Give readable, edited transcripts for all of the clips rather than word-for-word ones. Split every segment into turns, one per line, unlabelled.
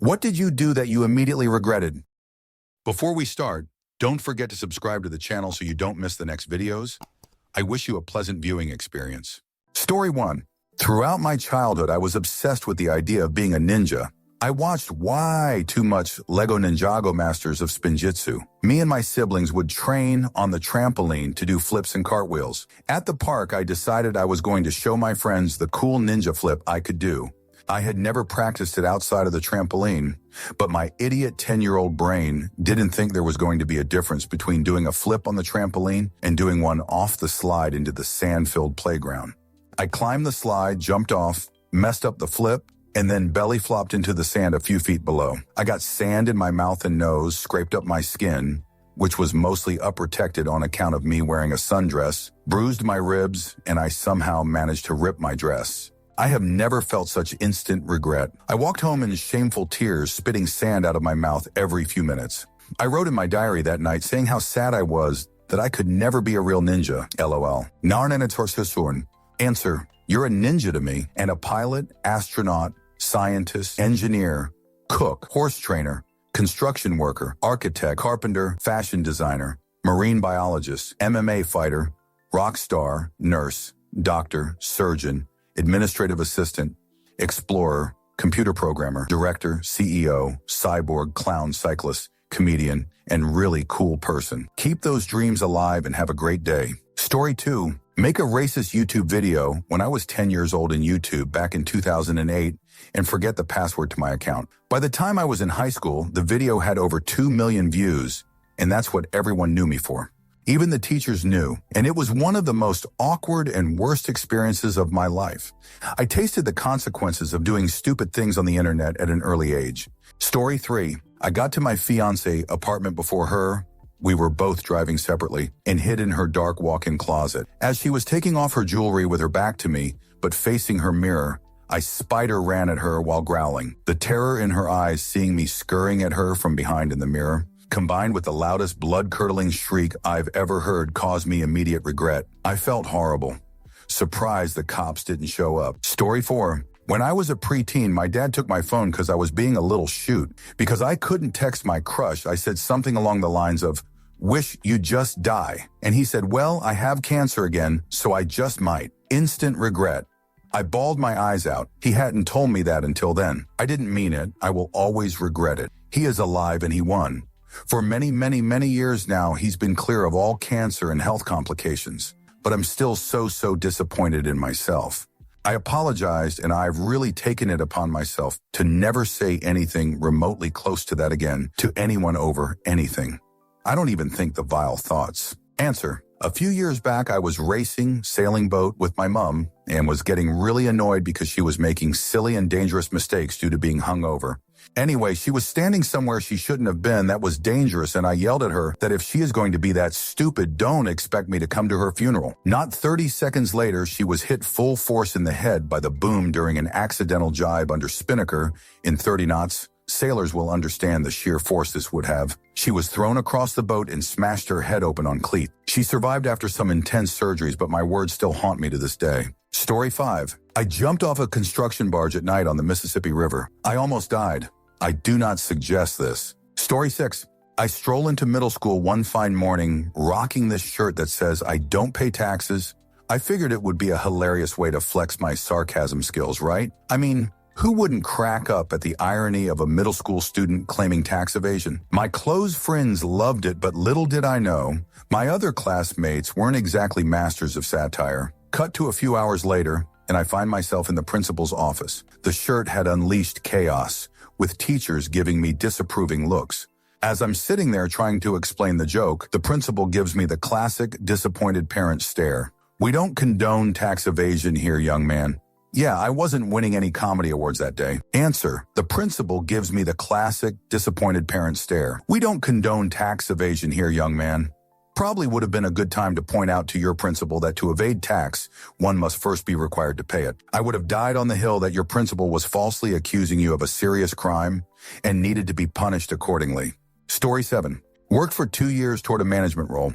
What did you do that you immediately regretted? Before we start, don't forget to subscribe to the channel so you don't miss the next videos. I wish you a pleasant viewing experience. Story 1. Throughout my childhood, I was obsessed with the idea of being a ninja. I watched way too much Lego Ninjago Masters of Spinjitzu. Me and my siblings would train on the trampoline to do flips and cartwheels. At the park, I decided I was going to show my friends the cool ninja flip I could do. I had never practiced it outside of the trampoline, but my idiot 10-year-old brain didn't think there was going to be a difference between doing a flip on the trampoline and doing one off the slide into the sand-filled playground. I climbed the slide, jumped off, messed up the flip, and then belly flopped into the sand a few feet below. I got sand in my mouth and nose, scraped up my skin, which was mostly unprotected on account of me wearing a sundress, bruised my ribs, and I somehow managed to rip my dress. I have never felt such instant regret. I walked home in shameful tears, spitting sand out of my mouth every few minutes. I wrote in my diary that night saying how sad I was that I could never be a real ninja, LOL. Narnanatorsusun. Answer, you're a ninja to me, and a pilot, astronaut, scientist, engineer, cook, horse trainer, construction worker, architect, carpenter, fashion designer, marine biologist, MMA fighter, rock star, nurse, doctor, surgeon, administrative assistant, explorer, computer programmer, director, CEO, cyborg, clown, cyclist, comedian, and really cool person. Keep those dreams alive and have a great day. Story 2. Make a racist YouTube video when I was 10 years old in YouTube back in 2008 and forget the password to my account. By the time I was in high school, the video had over 2 million views, and that's what everyone knew me for. Even the teachers knew, and it was one of the most awkward and worst experiences of my life. I tasted the consequences of doing stupid things on the internet at an early age. Story 3. I got to my fiancée apartment before her. We were both driving separately and hid in her dark walk-in closet. As she was taking off her jewelry with her back to me, but facing her mirror, I spider ran at her while growling. The terror in her eyes seeing me scurrying at her from behind in the mirror, combined with the loudest blood-curdling shriek I've ever heard, caused me immediate regret. I felt horrible. Surprised the cops didn't show up. Story 4. When I was a preteen, my dad took my phone because I was being a little shoot. Because I couldn't text my crush, I said something along the lines of, "Wish you'd just die." And he said, "Well, I have cancer again, so I just might." Instant regret. I bawled my eyes out. He hadn't told me that until then. I didn't mean it. I will always regret it. He is alive and he won. For many, many, many years now, he's been clear of all cancer and health complications. But I'm still so disappointed in myself. I apologized, and I've really taken it upon myself to never say anything remotely close to that again to anyone over anything. I don't even think the vile thoughts. Answer. A few years back, I was racing sailing boat with my mom and was getting really annoyed because she was making silly and dangerous mistakes due to being hungover. Anyway, she was standing somewhere she shouldn't have been. That was dangerous, and I yelled at her that if she is going to be that stupid, don't expect me to come to her funeral. Not 30 seconds later, she was hit full force in the head by the boom during an accidental jibe under spinnaker in 30 knots. Sailors will understand the sheer force this would have. She was thrown across the boat and smashed her head open on cleat. She survived after some intense surgeries, but my words still haunt me to this day. Story 5. I jumped off a construction barge at night on the Mississippi River. I almost died. I do not suggest this. Story 6. I stroll into middle school one fine morning, rocking this shirt that says, "I don't pay taxes." I figured it would be a hilarious way to flex my sarcasm skills, right? I mean, who wouldn't crack up at the irony of a middle school student claiming tax evasion? My close friends loved it, but little did I know, my other classmates weren't exactly masters of satire. Cut to a few hours later, and I find myself in the principal's office. The shirt had unleashed chaos, with teachers giving me disapproving looks. As I'm sitting there trying to explain the joke, the principal gives me the classic disappointed parent stare. "We don't condone tax evasion here, young man." Yeah, I wasn't winning any comedy awards that day. Answer. The principal gives me the classic disappointed parent stare. "We don't condone tax evasion here, young man." Probably would have been a good time to point out to your principal that to evade tax, one must first be required to pay it. I would have died on the hill that your principal was falsely accusing you of a serious crime and needed to be punished accordingly. Story 7. Worked for 2 years toward a management role.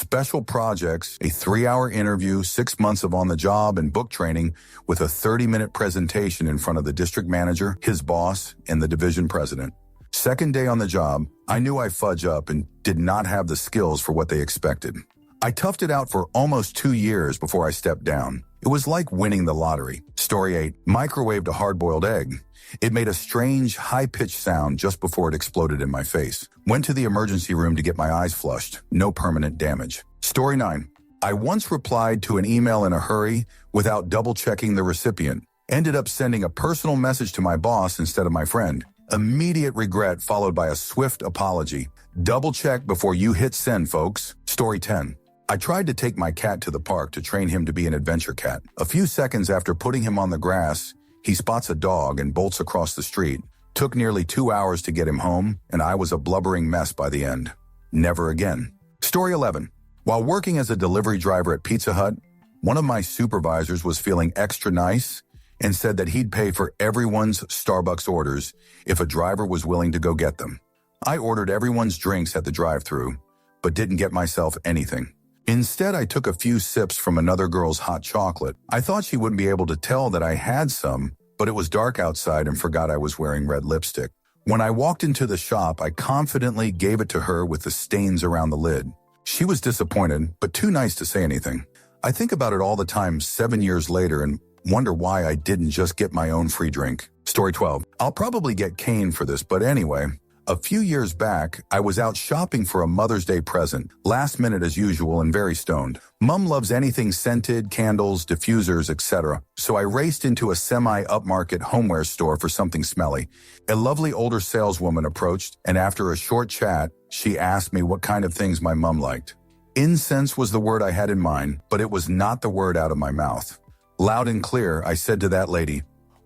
Special projects, a 3-hour interview, 6 months of on-the-job and book training with a 30-minute presentation in front of the district manager, his boss, and the division president. Second day on the job, I knew I fudged up and did not have the skills for what they expected. I toughed it out for almost 2 years before I stepped down. It was like winning the lottery. Story 8. Microwaved a hard-boiled egg. It made a strange, high-pitched sound just before it exploded in my face. Went to the emergency room to get my eyes flushed. No permanent damage. Story 9. I once replied to an email in a hurry without double-checking the recipient. Ended up sending a personal message to my boss instead of my friend. Immediate regret followed by a swift apology. Double-check before you hit send, folks. Story 10. I tried to take my cat to the park to train him to be an adventure cat. A few seconds after putting him on the grass, he spots a dog and bolts across the street. Took nearly 2 hours to get him home, and I was a blubbering mess by the end. Never again. Story 11. While working as a delivery driver at Pizza Hut, one of my supervisors was feeling extra nice and said that he'd pay for everyone's Starbucks orders if a driver was willing to go get them. I ordered everyone's drinks at the drive-thru, but didn't get myself anything. Instead, I took a few sips from another girl's hot chocolate. I thought she wouldn't be able to tell that I had some, but it was dark outside and forgot I was wearing red lipstick. When I walked into the shop, I confidently gave it to her with the stains around the lid. She was disappointed, but too nice to say anything. I think about it all the time 7 years later and wonder why I didn't just get my own free drink. Story 12. I'll probably get caned for this, but anyway. A few years back, I was out shopping for a Mother's Day present, last minute as usual and very stoned. Mom loves anything scented, candles, diffusers, etc. So I raced into a semi-upmarket homeware store for something smelly. A lovely older saleswoman approached, and after a short chat, she asked me what kind of things my mom liked. Incense was the word I had in mind, but it was not the word out of my mouth. Loud and clear, I said to that lady,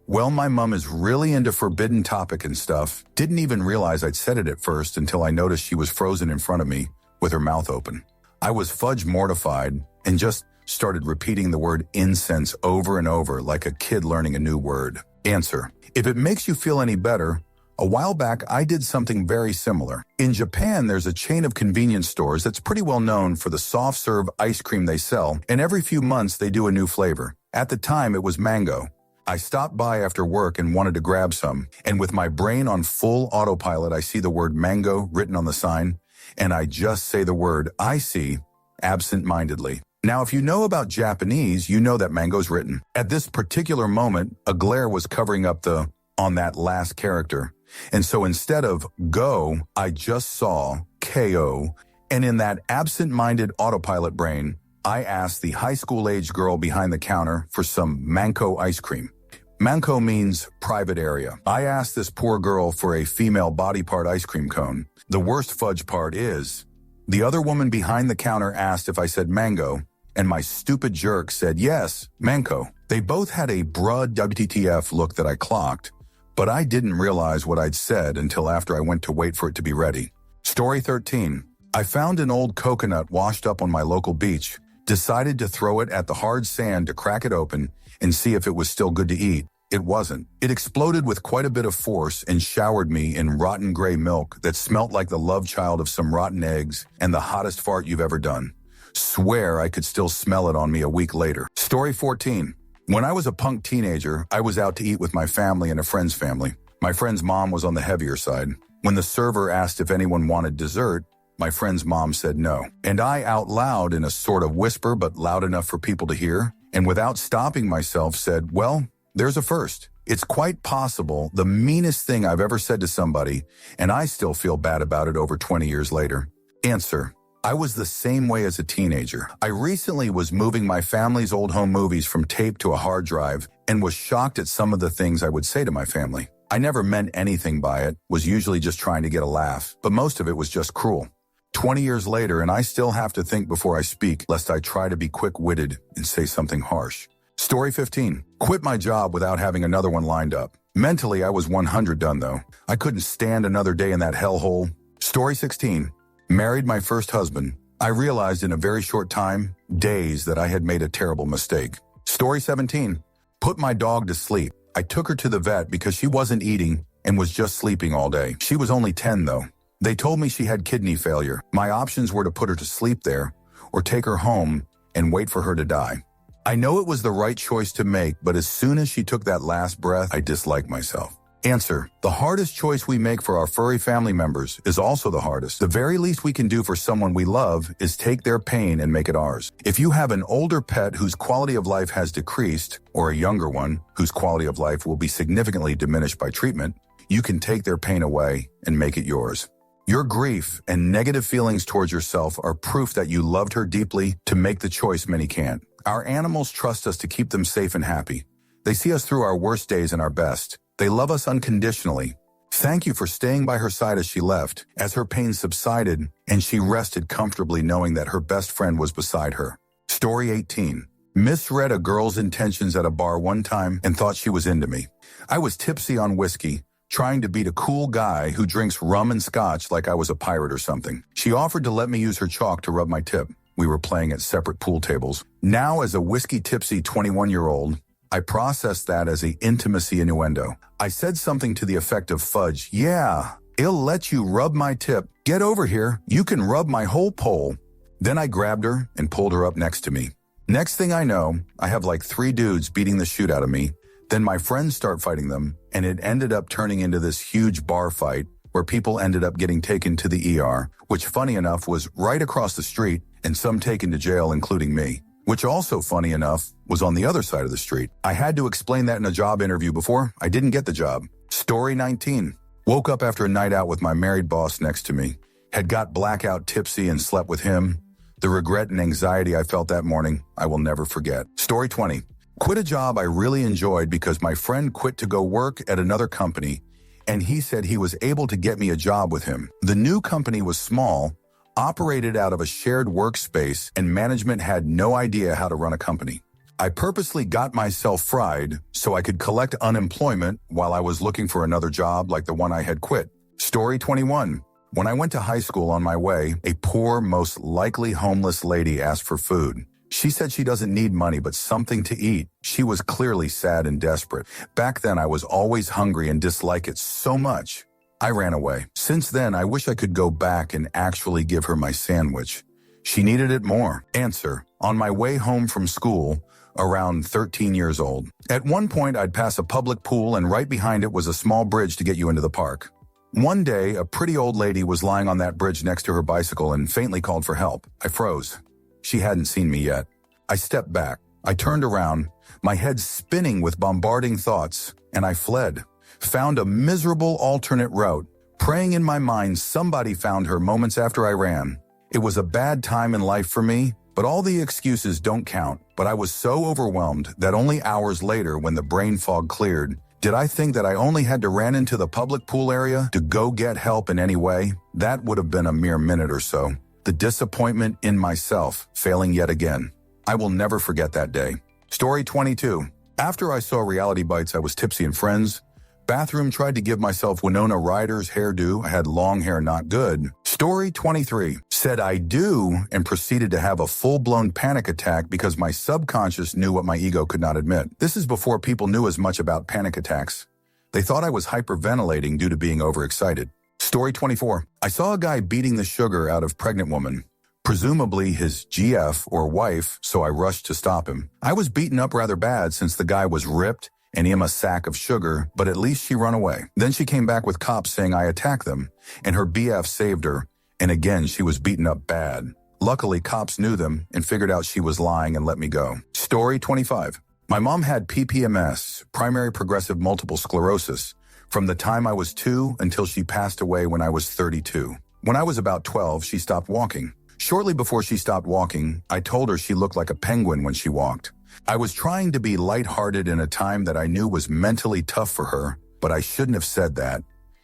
"Well, my mom is really into forbidden topic and stuff." Didn't even realize I'd said it at first until I noticed she was frozen in front of me with her mouth open. I was fudge mortified and just started repeating the word incense over and over like a kid learning a new word. Answer. If it makes you feel any better, a while back I did something very similar. In Japan, there's a chain of convenience stores that's pretty well known for the soft serve ice cream they sell, and every few months they do a new flavor. At the time, it was mango. I stopped by after work and wanted to grab some, and with my brain on full autopilot, I see the word mango written on the sign, and I just say the word I see absent-mindedly. Now, if you know about Japanese, you know that mango's written. At this particular moment, a glare was covering up the on that last character, and so instead of go, I just saw KO, and in that absent-minded autopilot brain, I asked the high school-age girl behind the counter for some mango ice cream. Manko means private area. I asked this poor girl for a female body part ice cream cone. The worst fudge part is, the other woman behind the counter asked if I said mango, and my stupid jerk said yes, mango. They both had a bruh WTF look that I clocked, but I didn't realize what I'd said until after I went to wait for it to be ready. Story 13. I found an old coconut washed up on my local beach, decided to throw it at the hard sand to crack it open and see if it was still good to eat. It wasn't. It exploded with quite a bit of force and showered me in rotten gray milk that smelt like the love child of some rotten eggs and the hottest fart you've ever done. Swear I could still smell it on me a week later. Story 14. When I was a punk teenager, I was out to eat with my family and a friend's family. My friend's mom was on the heavier side. When the server asked if anyone wanted dessert, my friend's mom said no. And I out loud in a sort of whisper but loud enough for people to hear, and without stopping myself said, "Well, there's a first. It's quite possible the meanest thing I've ever said to somebody, and I still feel bad about it over 20 years later." Answer. I was the same way as a teenager. I recently was moving my family's old home movies from tape to a hard drive and was shocked at some of the things I would say to my family. I never meant anything by it, was usually just trying to get a laugh, but most of it was just cruel. 20 years later, and I still have to think before I speak, lest I try to be quick-witted and say something harsh. Story 15. Quit my job without having another one lined up. Mentally, I was 100 done, though. I couldn't stand another day in that hellhole. Story 16. Married my first husband. I realized in a very short time, days, that I had made a terrible mistake. Story 17. Put my dog to sleep. I took her to the vet because she wasn't eating and was just sleeping all day. She was only 10, though. They told me she had kidney failure. My options were to put her to sleep there or take her home and wait for her to die. I know it was the right choice to make, but as soon as she took that last breath, I disliked myself. Answer: the hardest choice we make for our furry family members is also the hardest. The very least we can do for someone we love is take their pain and make it ours. If you have an older pet whose quality of life has decreased, or a younger one whose quality of life will be significantly diminished by treatment, you can take their pain away and make it yours. Your grief and negative feelings towards yourself are proof that you loved her deeply to make the choice many can't. Our animals trust us to keep them safe and happy. They see us through our worst days and our best. They love us unconditionally. Thank you for staying by her side as she left, as her pain subsided and she rested comfortably knowing that her best friend was beside her. Story 18. Misread a girl's intentions at a bar one time and thought she was into me. I was tipsy on whiskey, trying to beat a cool guy who drinks rum and scotch like I was a pirate or something. She offered to let me use her chalk to rub my tip. We were playing at separate pool tables. Now, as a whiskey-tipsy 21-year-old, I processed that as an intimacy innuendo. I said something to the effect of, "Fudge, yeah, I'll let you rub my tip. Get over here. You can rub my whole pole." Then I grabbed her and pulled her up next to me. Next thing I know, I have like 3 dudes beating the shit out of me. Then my friends start fighting them, and it ended up turning into this huge bar fight where people ended up getting taken to the ER, which funny enough was right across the street, and some taken to jail, including me, which also funny enough was on the other side of the street. I had to explain that in a job interview before I didn't get the job. Story 19. Woke up after a night out with my married boss next to me. Had got blackout tipsy and slept with him. The regret and anxiety I felt that morning, I will never forget. Story 20. Quit a job I really enjoyed because my friend quit to go work at another company, and he said he was able to get me a job with him. The new company was small, operated out of a shared workspace, and management had no idea how to run a company. I purposely got myself fried so I could collect unemployment while I was looking for another job like the one I had quit. Story 21. When I went to high school on my way, a poor, most likely homeless lady asked for food. She said she doesn't need money but something to eat. She was clearly sad and desperate. Back then I was always hungry and disliked it so much. I ran away. Since then, I wish I could go back and actually give her my sandwich. She needed it more. Answer. On my way home from school, around 13 years old. At one point, I'd pass a public pool and right behind it was a small bridge to get you into the park. One day, a pretty old lady was lying on that bridge next to her bicycle and faintly called for help. I froze. She hadn't seen me yet. I stepped back. I turned around, my head spinning with bombarding thoughts, and I fled. Found a miserable alternate route, praying in my mind somebody found her moments after I ran. It was a bad time in life for me, but all the excuses don't count. But I was so overwhelmed that only hours later, when the brain fog cleared, did I think that I only had to run into the public pool area to go get help in any way? That would have been a mere minute or so. The disappointment in myself, failing yet again. I will never forget that day. Story 22. After I saw Reality Bites, I was tipsy and friends. Bathroom, tried to give myself Winona Ryder's hairdo. I had long hair, not good. Story 23. Said I do and proceeded to have a full-blown panic attack because my subconscious knew what my ego could not admit. This is before people knew as much about panic attacks. They thought I was hyperventilating due to being overexcited. Story 24. I saw a guy beating the sugar out of pregnant woman, presumably his GF or wife, so I rushed to stop him. I was beaten up rather bad since the guy was ripped and him a sack of sugar, but at least she run away. Then she came back with cops saying I attacked them, and her BF saved her, and again she was beaten up bad. Luckily, cops knew them and figured out she was lying and let me go. Story 25. My mom had PPMS, primary progressive multiple sclerosis, from the time I was 2 until she passed away when I was 32. When I was about 12, she stopped walking. Shortly before she stopped walking, I told her she looked like a penguin when she walked. I was trying to be lighthearted in a time that I knew was mentally tough for her, but I shouldn't have said that.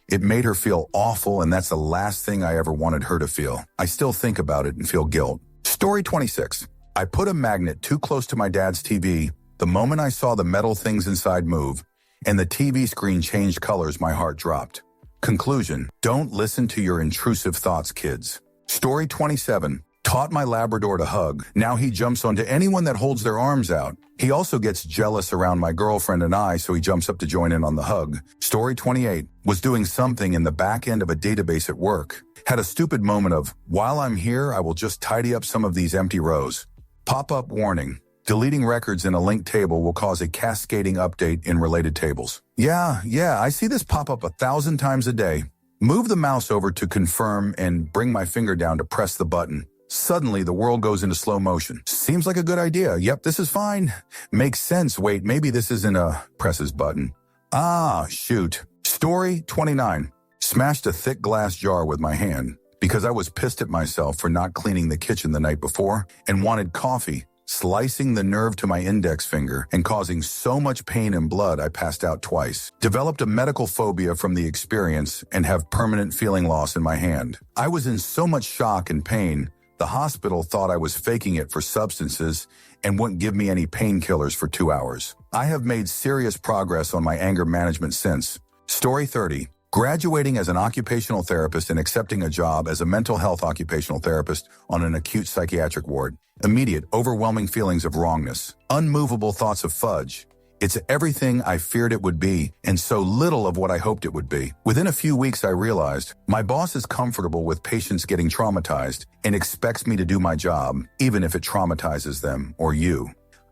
It made her feel awful, and that's the last thing I ever wanted her to feel. I still think about it and feel guilt. Story 26. I put a magnet too close to my dad's TV. The moment I saw the metal things inside move, and the TV screen changed colors, my heart dropped. Conclusion. Don't listen to your intrusive thoughts, kids. Story 27. Taught my Labrador to hug. Now he jumps onto anyone that holds their arms out. He also gets jealous around my girlfriend and I, so he jumps up to join in on the hug. Story 28. Was doing something in the back end of a database at work. Had a stupid moment of, while I'm here, I will just tidy up some of these empty rows. Pop-up warning. Deleting records in a linked table will cause a cascading update in related tables. Yeah, I see this pop up 1,000 times a day. Move the mouse over to confirm and bring my finger down to press the button. Suddenly, the world goes into slow motion. Seems like a good idea. Yep, this is fine. Makes sense. Wait, maybe this isn't a presses button. Ah, shoot. Story 29. Smashed a thick glass jar with my hand because I was pissed at myself for not cleaning the kitchen the night before and wanted coffee, slicing the nerve to my index finger and causing so much pain and blood I passed out twice. Developed a medical phobia from the experience and have permanent feeling loss in my hand. I was in so much shock and pain, the hospital thought I was faking it for substances and wouldn't give me any painkillers for 2 hours. I have made serious progress on my anger management since. Story 30. Graduating as an occupational therapist and accepting a job as a mental health occupational therapist on an acute psychiatric ward. Immediate, overwhelming feelings of wrongness. Unmovable thoughts of fudge. It's everything I feared it would be, and so little of what I hoped it would be. Within a few weeks, I realized my boss is comfortable with patients getting traumatized and expects me to do my job, even if it traumatizes them or you.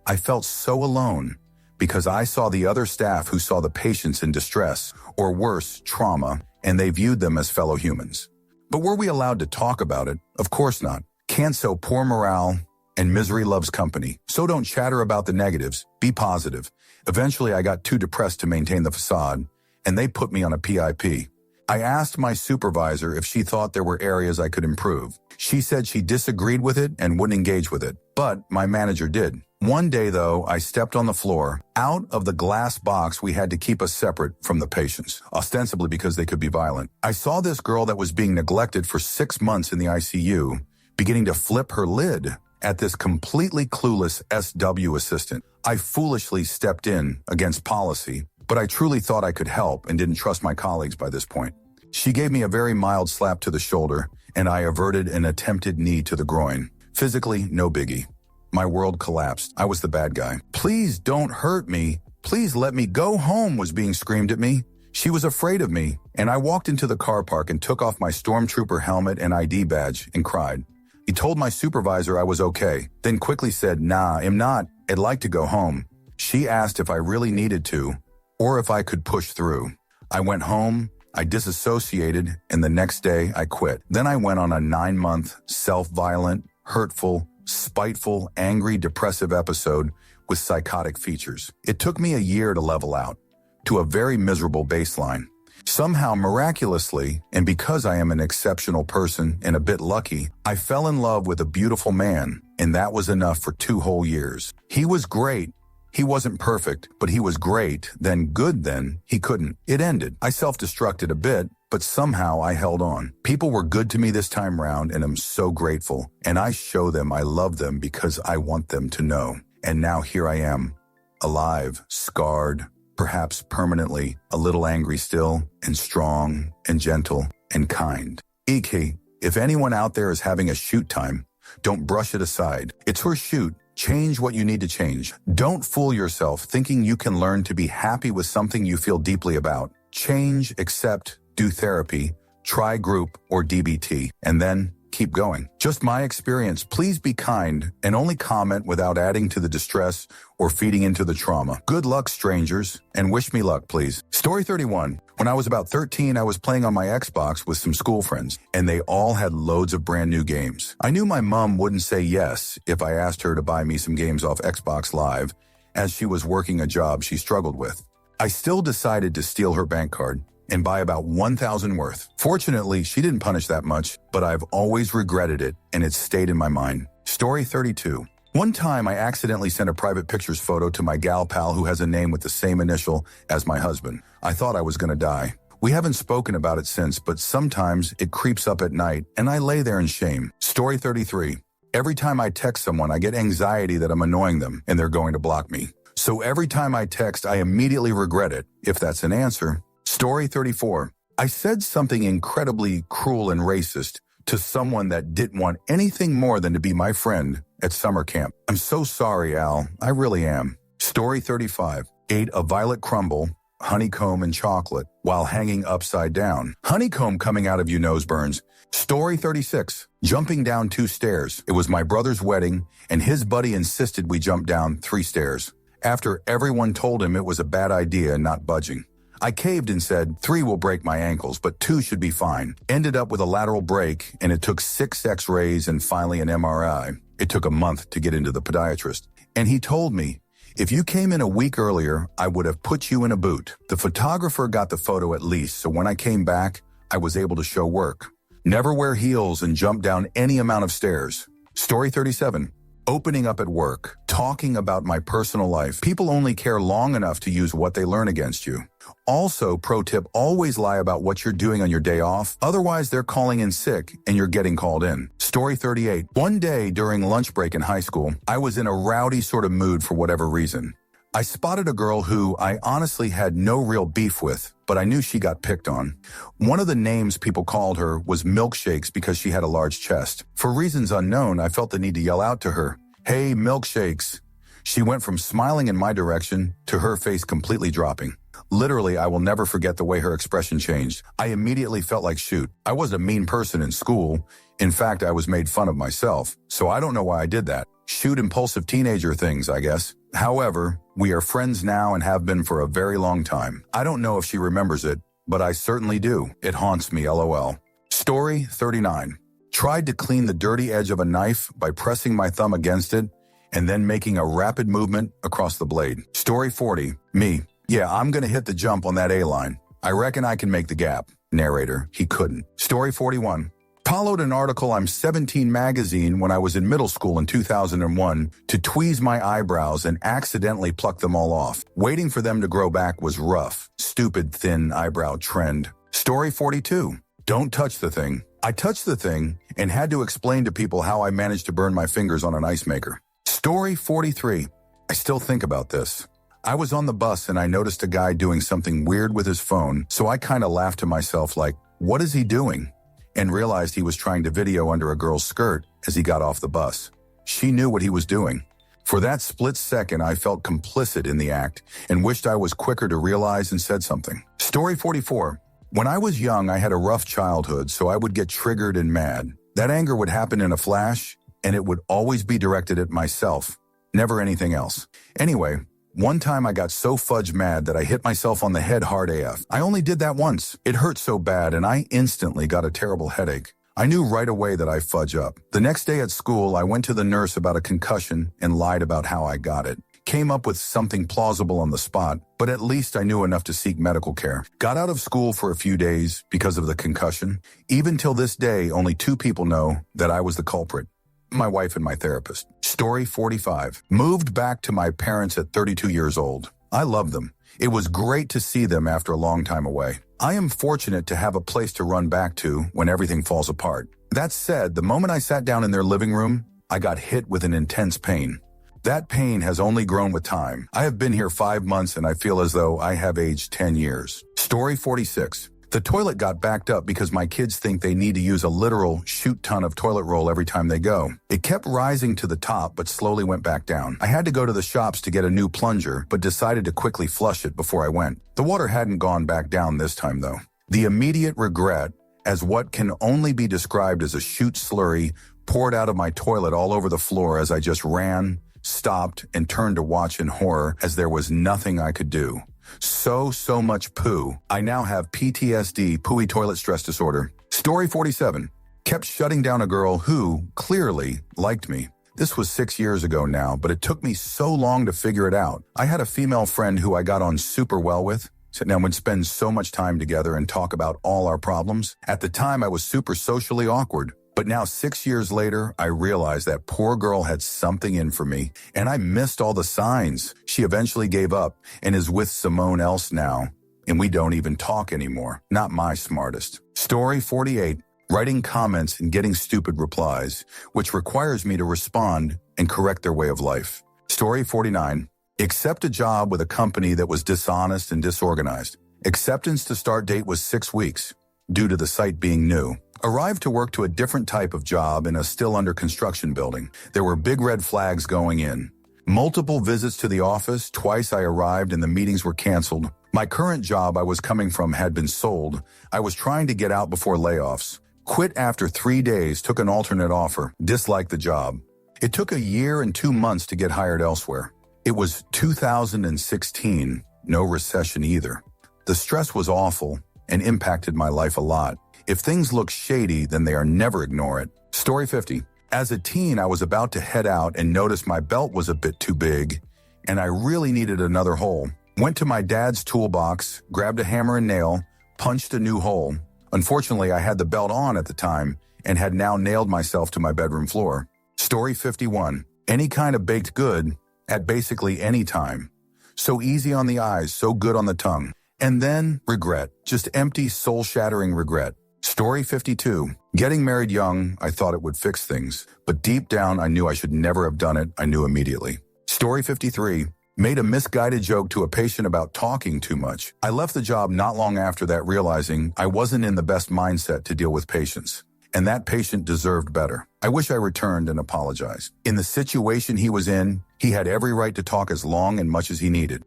I felt so alone because I saw the other staff who saw the patients in distress, or worse, trauma, and they viewed them as fellow humans. But were we allowed to talk about it? Of course not. Can't so poor morale, and misery loves company. So don't chatter about the negatives. Be positive. Eventually, I got too depressed to maintain the facade, and they put me on a PIP. I asked my supervisor if she thought there were areas I could improve. She said she disagreed with it and wouldn't engage with it, but my manager did. One day, though, I stepped on the floor. Out of the glass box we had to keep us separate from the patients, ostensibly because they could be violent. I saw this girl that was being neglected for 6 months in the ICU, beginning to flip her lid at this completely clueless SW assistant. I foolishly stepped in against policy, but I truly thought I could help and didn't trust my colleagues by this point. She gave me a very mild slap to the shoulder, and I averted an attempted knee to the groin. Physically, no biggie. My world collapsed. I was the bad guy. Please don't hurt me. Please let me go home was being screamed at me. She was afraid of me, and I walked into the car park and took off my stormtrooper helmet and ID badge and cried. He told my supervisor I was okay, then quickly said, "Nah, I'm not. I'd like to go home." She asked if I really needed to, or if I could push through. I went home, I disassociated, and the next day I quit. Then I went on a 9-month, self-violent, hurtful, spiteful, angry, depressive episode with psychotic features. It took me a year to level out to a very miserable baseline. Somehow, miraculously, and because I am an exceptional person and a bit lucky, I fell in love with a beautiful man, and that was enough for 2 whole years. He was great. He wasn't perfect, but he was great, then good then, he couldn't. It ended. I self-destructed a bit, but somehow I held on. People were good to me this time round, and I'm so grateful. And I show them I love them because I want them to know. And now here I am, alive, scarred, perhaps permanently, a little angry still, and strong, and gentle, and kind. Iki, if anyone out there is having a shoot time, don't brush it aside. It's her shoot. Change what you need to change. Don't fool yourself thinking you can learn to be happy with something you feel deeply about. Change, accept, do therapy, try group or DBT, and then keep going. Just my experience. Please be kind and only comment without adding to the distress or feeding into the trauma. Good luck, strangers, and wish me luck, please. Story 31. When I was about 13, I was playing on my Xbox with some school friends, and they all had loads of brand new games. I knew my mom wouldn't say yes if I asked her to buy me some games off Xbox Live, as she was working a job she struggled with. I still decided to steal her bank card and buy about 1,000 worth. Fortunately, she didn't punish that much, but I've always regretted it, and it's stayed in my mind. Story 32. One time, I accidentally sent a private pictures photo to my gal pal who has a name with the same initial as my husband. I thought I was gonna die. We haven't spoken about it since, but sometimes it creeps up at night, and I lay there in shame. Story 33. Every time I text someone, I get anxiety that I'm annoying them, and they're going to block me. So every time I text, I immediately regret it, if that's an answer. Story 34. I said something incredibly cruel and racist to someone that didn't want anything more than to be my friend at summer camp. I'm so sorry, Al. I really am. Story 35. Ate a violet crumble, honeycomb and chocolate while hanging upside down. Honeycomb coming out of you, nose burns. Story 36. Jumping down 2 stairs. It was my brother's wedding, and his buddy insisted we jump down 3 stairs. After everyone told him it was a bad idea and not budging. I caved and said 3 will break my ankles, but 2 should be fine. Ended up with a lateral break, and it took 6 x-rays and finally an MRI. It took a month to get into the podiatrist. And he told me, if you came in a week earlier, I would have put you in a boot. The photographer got the photo at least, so when I came back, I was able to show work. Never wear heels and jump down any amount of stairs. Story 37. Opening up at work, talking about my personal life. People only care long enough to use what they learn against you. Also, pro tip, always lie about what you're doing on your day off. Otherwise, they're calling in sick and you're getting called in. Story 38. One day during lunch break in high school, I was in a rowdy sort of mood for whatever reason. I spotted a girl who I honestly had no real beef with, but I knew she got picked on. One of the names people called her was Milkshakes because she had a large chest. For reasons unknown, I felt the need to yell out to her, "Hey, Milkshakes." She went from smiling in my direction to her face completely dropping. Literally, I will never forget the way her expression changed. I immediately felt like, shoot, I wasn't a mean person in school. In fact, I was made fun of myself, so I don't know why I did that. Shoot, impulsive teenager things, I guess. However, we are friends now and have been for a very long time. I don't know if she remembers it, but I certainly do. It haunts me, LOL. Story 39. Tried to clean the dirty edge of a knife by pressing my thumb against it and then making a rapid movement across the blade. Story 40. Me. Yeah, I'm gonna hit the jump on that A-line. I reckon I can make the gap. Narrator. He couldn't. Story 41. Followed an article on 17 magazine when I was in middle school in 2001 to tweeze my eyebrows and accidentally pluck them all off. Waiting for them to grow back was rough. Stupid thin eyebrow trend. Story 42. Don't touch the thing. I touched the thing and had to explain to people how I managed to burn my fingers on an ice maker. Story 43. I still think about this. I was on the bus and I noticed a guy doing something weird with his phone, so I kind of laughed to myself like, what is he doing? And realized he was trying to video under a girl's skirt as he got off the bus. She knew what he was doing. For that split second, I felt complicit in the act and wished I was quicker to realize and said something. Story 44. When I was young, I had a rough childhood, so I would get triggered and mad. That anger would happen in a flash, and it would always be directed at myself, never anything else. Anyway, one time I got so fudge mad that I hit myself on the head hard AF. I only did that once. It hurt so bad and I instantly got a terrible headache. I knew right away that I fudge up. The next day at school, I went to the nurse about a concussion and lied about how I got it. Came up with something plausible on the spot, but at least I knew enough to seek medical care. Got out of school for a few days because of the concussion. Even till this day, only 2 people know that I was the culprit. My wife and my therapist. Story 45. Moved back to my parents at 32 years old. I love them. It was great to see them after a long time away. I am fortunate to have a place to run back to when everything falls apart. That said, the moment I sat down in their living room, I got hit with an intense pain. That pain has only grown with time. I have been here 5 months and I feel as though I have aged 10 years. Story 46. The toilet got backed up because my kids think they need to use a literal shoot ton of toilet roll every time they go. It kept rising to the top but slowly went back down. I had to go to the shops to get a new plunger but decided to quickly flush it before I went. The water hadn't gone back down this time though. The immediate regret, as what can only be described as a shoot slurry, poured out of my toilet all over the floor as I just ran, stopped, and turned to watch in horror as there was nothing I could do. So much poo. I now have PTSD, pooey toilet stress disorder. Story 47. Kept shutting down a girl who, clearly, liked me. This was 6 years ago now, but it took me so long to figure it out. I had a female friend who I got on super well with. Now we'd spend so much time together and talk about all our problems. At the time, I was super socially awkward. But now 6 years later, I realized that poor girl had something in for me, and I missed all the signs. She eventually gave up and is with someone else now, and we don't even talk anymore. Not my smartest. Story 48. Writing comments and getting stupid replies, which requires me to respond and correct their way of life. Story 49. Accept a job with a company that was dishonest and disorganized. Acceptance to start date was 6 weeks, due to the site being new. Arrived to work to a different type of job in a still under construction building. There were big red flags going in. Multiple visits to the office, twice I arrived and the meetings were canceled. My current job I was coming from had been sold. I was trying to get out before layoffs. Quit after 3 days, took an alternate offer, disliked the job. It took a year and 2 months to get hired elsewhere. It was 2016, no recession either. The stress was awful and impacted my life a lot. If things look shady, then they are never ignore it. Story 50. As a teen, I was about to head out and noticed my belt was a bit too big, and I really needed another hole. Went to my dad's toolbox, grabbed a hammer and nail, punched a new hole. Unfortunately, I had the belt on at the time and had now nailed myself to my bedroom floor. Story 51. Any kind of baked good at basically any time. So easy on the eyes, so good on the tongue. And then regret, just empty, soul-shattering regret. Story 52. Getting married young, I thought it would fix things, but deep down I knew I should never have done it. I knew immediately. Story 53. Made a misguided joke to a patient about talking too much. I left the job not long after that, realizing I wasn't in the best mindset to deal with patients, and that patient deserved better. I wish I returned and apologized. In the situation he was in, he had every right to talk as long and much as he needed.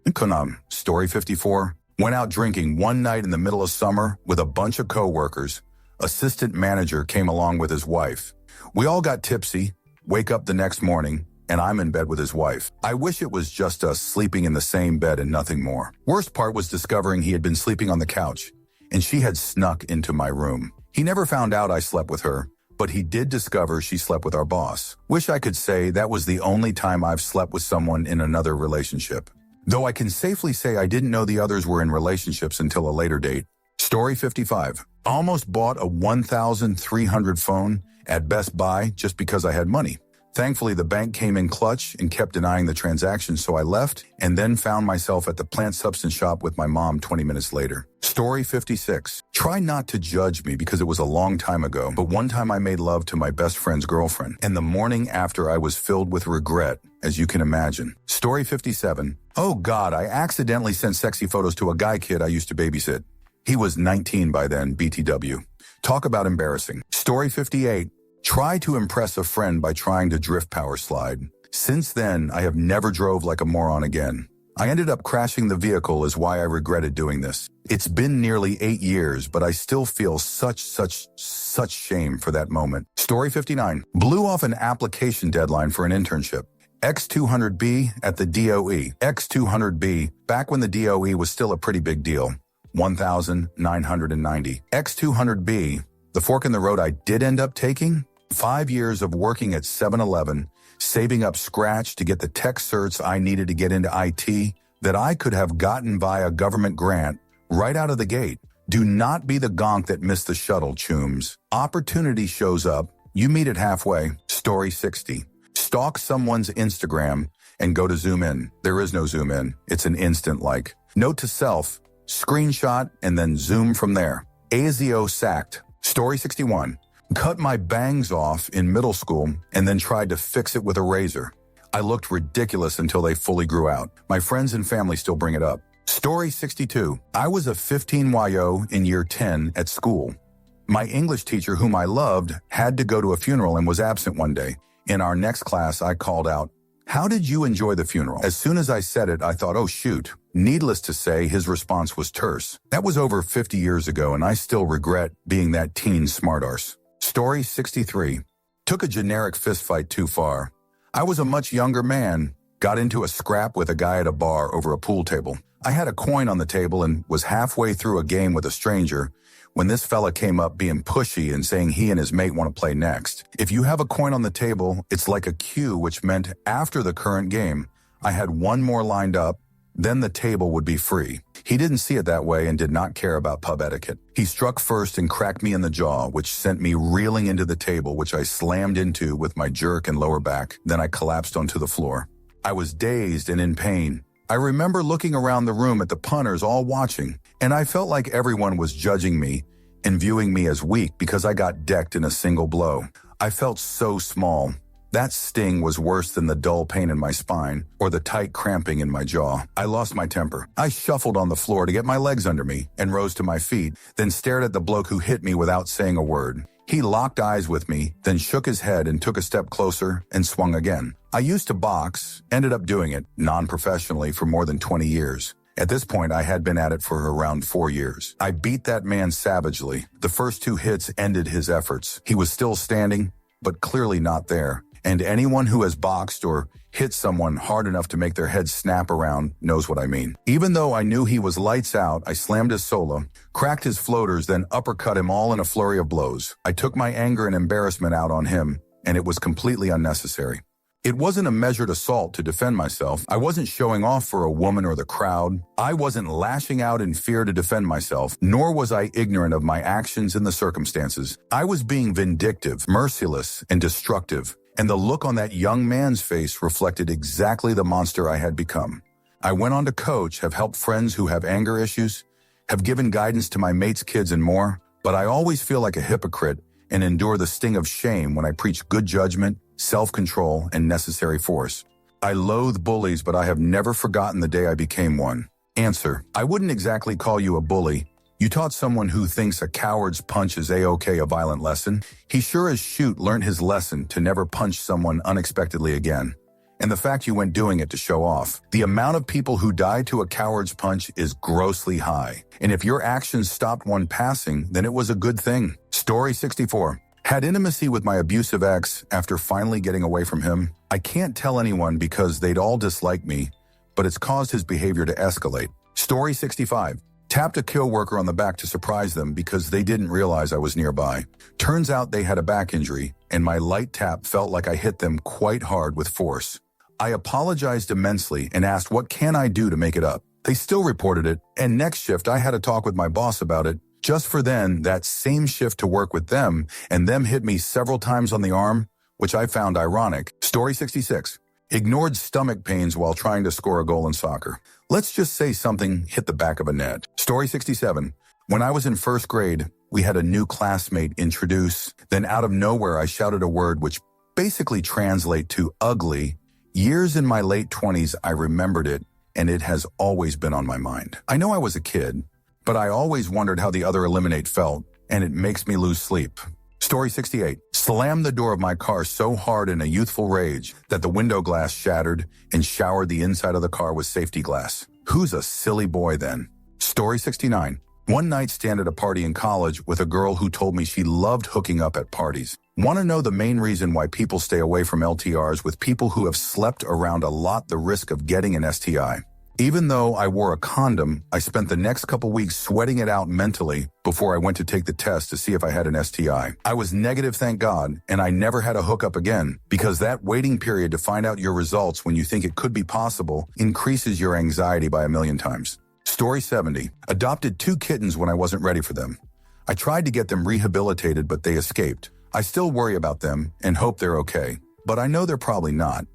Story 54. Went out drinking one night in the middle of summer with a bunch of coworkers. Assistant manager came along with his wife. We all got tipsy, wake up the next morning, and I'm in bed with his wife. I wish it was just us sleeping in the same bed and nothing more. Worst part was discovering he had been sleeping on the couch, and she had snuck into my room. He never found out I slept with her, but he did discover she slept with our boss. Wish I could say that was the only time I've slept with someone in another relationship. Though I can safely say I didn't know the others were in relationships until a later date. Story 55. Almost bought a $1,300 phone at Best Buy just because I had money. Thankfully, the bank came in clutch and kept denying the transaction, so I left and then found myself at the plant substance shop with my mom 20 minutes later. Story 56. Try not to judge me because it was a long time ago, but one time I made love to my best friend's girlfriend, and the morning after I was filled with regret, as you can imagine. Story 57. Oh God, I accidentally sent sexy photos to a guy kid I used to babysit. He was 19 by then, BTW. Talk about embarrassing. Story 58. Try to impress a friend by trying to drift power slide. Since then, I have never drove like a moron again. I ended up crashing the vehicle is why I regretted doing this. It's been nearly 8 years, but I still feel such shame for that moment. Story 59. Blew off an application deadline for an internship. X200B at the DOE. X200B, back when the DOE was still a pretty big deal. 1,990. X200B, the fork in the road I did end up taking? 5 years of working at 7-Eleven, saving up scratch to get the tech certs I needed to get into IT that I could have gotten via government grant right out of the gate. Do not be the gonk that missed the shuttle, chooms. Opportunity shows up, you meet it halfway. Story 60. Stalk someone's Instagram and go to zoom in. There is no zoom in. It's an instant like. Note to self, screenshot and then zoom from there. ASIO sacked. Story 61. Cut my bangs off in middle school and then tried to fix it with a razor. I looked ridiculous until they fully grew out. My friends and family still bring it up. Story 62. I was a 15YO in year 10 at school. My English teacher, whom I loved, had to go to a funeral and was absent one day. In our next class, I called out, "How did you enjoy the funeral?" As soon as I said it, I thought, oh shoot. Needless to say, his response was terse. That was over 50 years ago, and I still regret being that teen smartarse. Story 63. Took a generic fistfight too far. I was a much younger man, got into a scrap with a guy at a bar over a pool table. I had a coin on the table and was halfway through a game with a stranger when this fella came up being pushy and saying he and his mate want to play next. If you have a coin on the table, it's like a cue, which meant after the current game, I had one more lined up, then the table would be free. He didn't see it that way and did not care about pub etiquette. He struck first and cracked me in the jaw, which sent me reeling into the table, which I slammed into with my jerk and lower back. Then I collapsed onto the floor. I was dazed and in pain. I remember looking around the room at the punters all watching, and I felt like everyone was judging me and viewing me as weak because I got decked in a single blow. I felt so small. That sting was worse than the dull pain in my spine or the tight cramping in my jaw. I lost my temper. I shuffled on the floor to get my legs under me and rose to my feet, then stared at the bloke who hit me without saying a word. He locked eyes with me, then shook his head and took a step closer and swung again. I used to box, ended up doing it non-professionally for more than 20 years. At this point, I had been at it for around 4 years. I beat that man savagely. The first 2 hits ended his efforts. He was still standing, but clearly not there. And anyone who has boxed or hit someone hard enough to make their head snap around knows what I mean. Even though I knew he was lights out, I slammed his solo, cracked his floaters, then uppercut him all in a flurry of blows. I took my anger and embarrassment out on him, and it was completely unnecessary. It wasn't a measured assault to defend myself. I wasn't showing off for a woman or the crowd. I wasn't lashing out in fear to defend myself, nor was I ignorant of my actions and the circumstances. I was being vindictive, merciless, and destructive, and the look on that young man's face reflected exactly the monster I had become. I went on to coach, have helped friends who have anger issues, have given guidance to my mates' kids and more, but I always feel like a hypocrite and endure the sting of shame when I preach good judgment, self-control, and necessary force. I loathe bullies, but I have never forgotten the day I became one. Answer: I wouldn't exactly call you a bully. You taught someone who thinks a coward's punch is a-okay a violent lesson. He sure as shoot learned his lesson to never punch someone unexpectedly again. And the fact you went doing it to show off. The amount of people who die to a coward's punch is grossly high. And if your actions stopped one passing, then it was a good thing. Story 64. Had intimacy with my abusive ex after finally getting away from him. I can't tell anyone because they'd all dislike me, but it's caused his behavior to escalate. Story 65. Tapped a coworker on the back to surprise them because they didn't realize I was nearby. Turns out they had a back injury, and my light tap felt like I hit them quite hard with force. I apologized immensely and asked what can I do to make it up. They still reported it, and next shift I had a talk with my boss about it, just for then that same shift to work with them, and them hit me several times on the arm, which I found ironic. Story 66. Ignored stomach pains while trying to score a goal in soccer. Let's just say something hit the back of a net. Story 67. When I was in first grade, we had a new classmate introduce. Then out of nowhere, I shouted a word which basically translates to ugly. Years in my late 20s, I remembered it, and it has always been on my mind. I know I was a kid, but I always wondered how the other eliminate felt, and it makes me lose sleep. Story 68. Slammed the door of my car so hard in a youthful rage that the window glass shattered and showered the inside of the car with safety glass. Who's a silly boy then? Story 69. One night stand at a party in college with a girl who told me she loved hooking up at parties. Want to know the main reason why people stay away from LTRs with people who have slept around a lot the risk of getting an STI? Even though I wore a condom, I spent the next couple weeks sweating it out mentally before I went to take the test to see if I had an STI. I was negative, thank God, and I never had a hookup again because that waiting period to find out your results when you think it could be possible increases your anxiety by 1,000,000 times. Story 70. Adopted 2 kittens when I wasn't ready for them. I tried to get them rehabilitated, but they escaped. I still worry about them and hope they're okay, but I know they're probably not.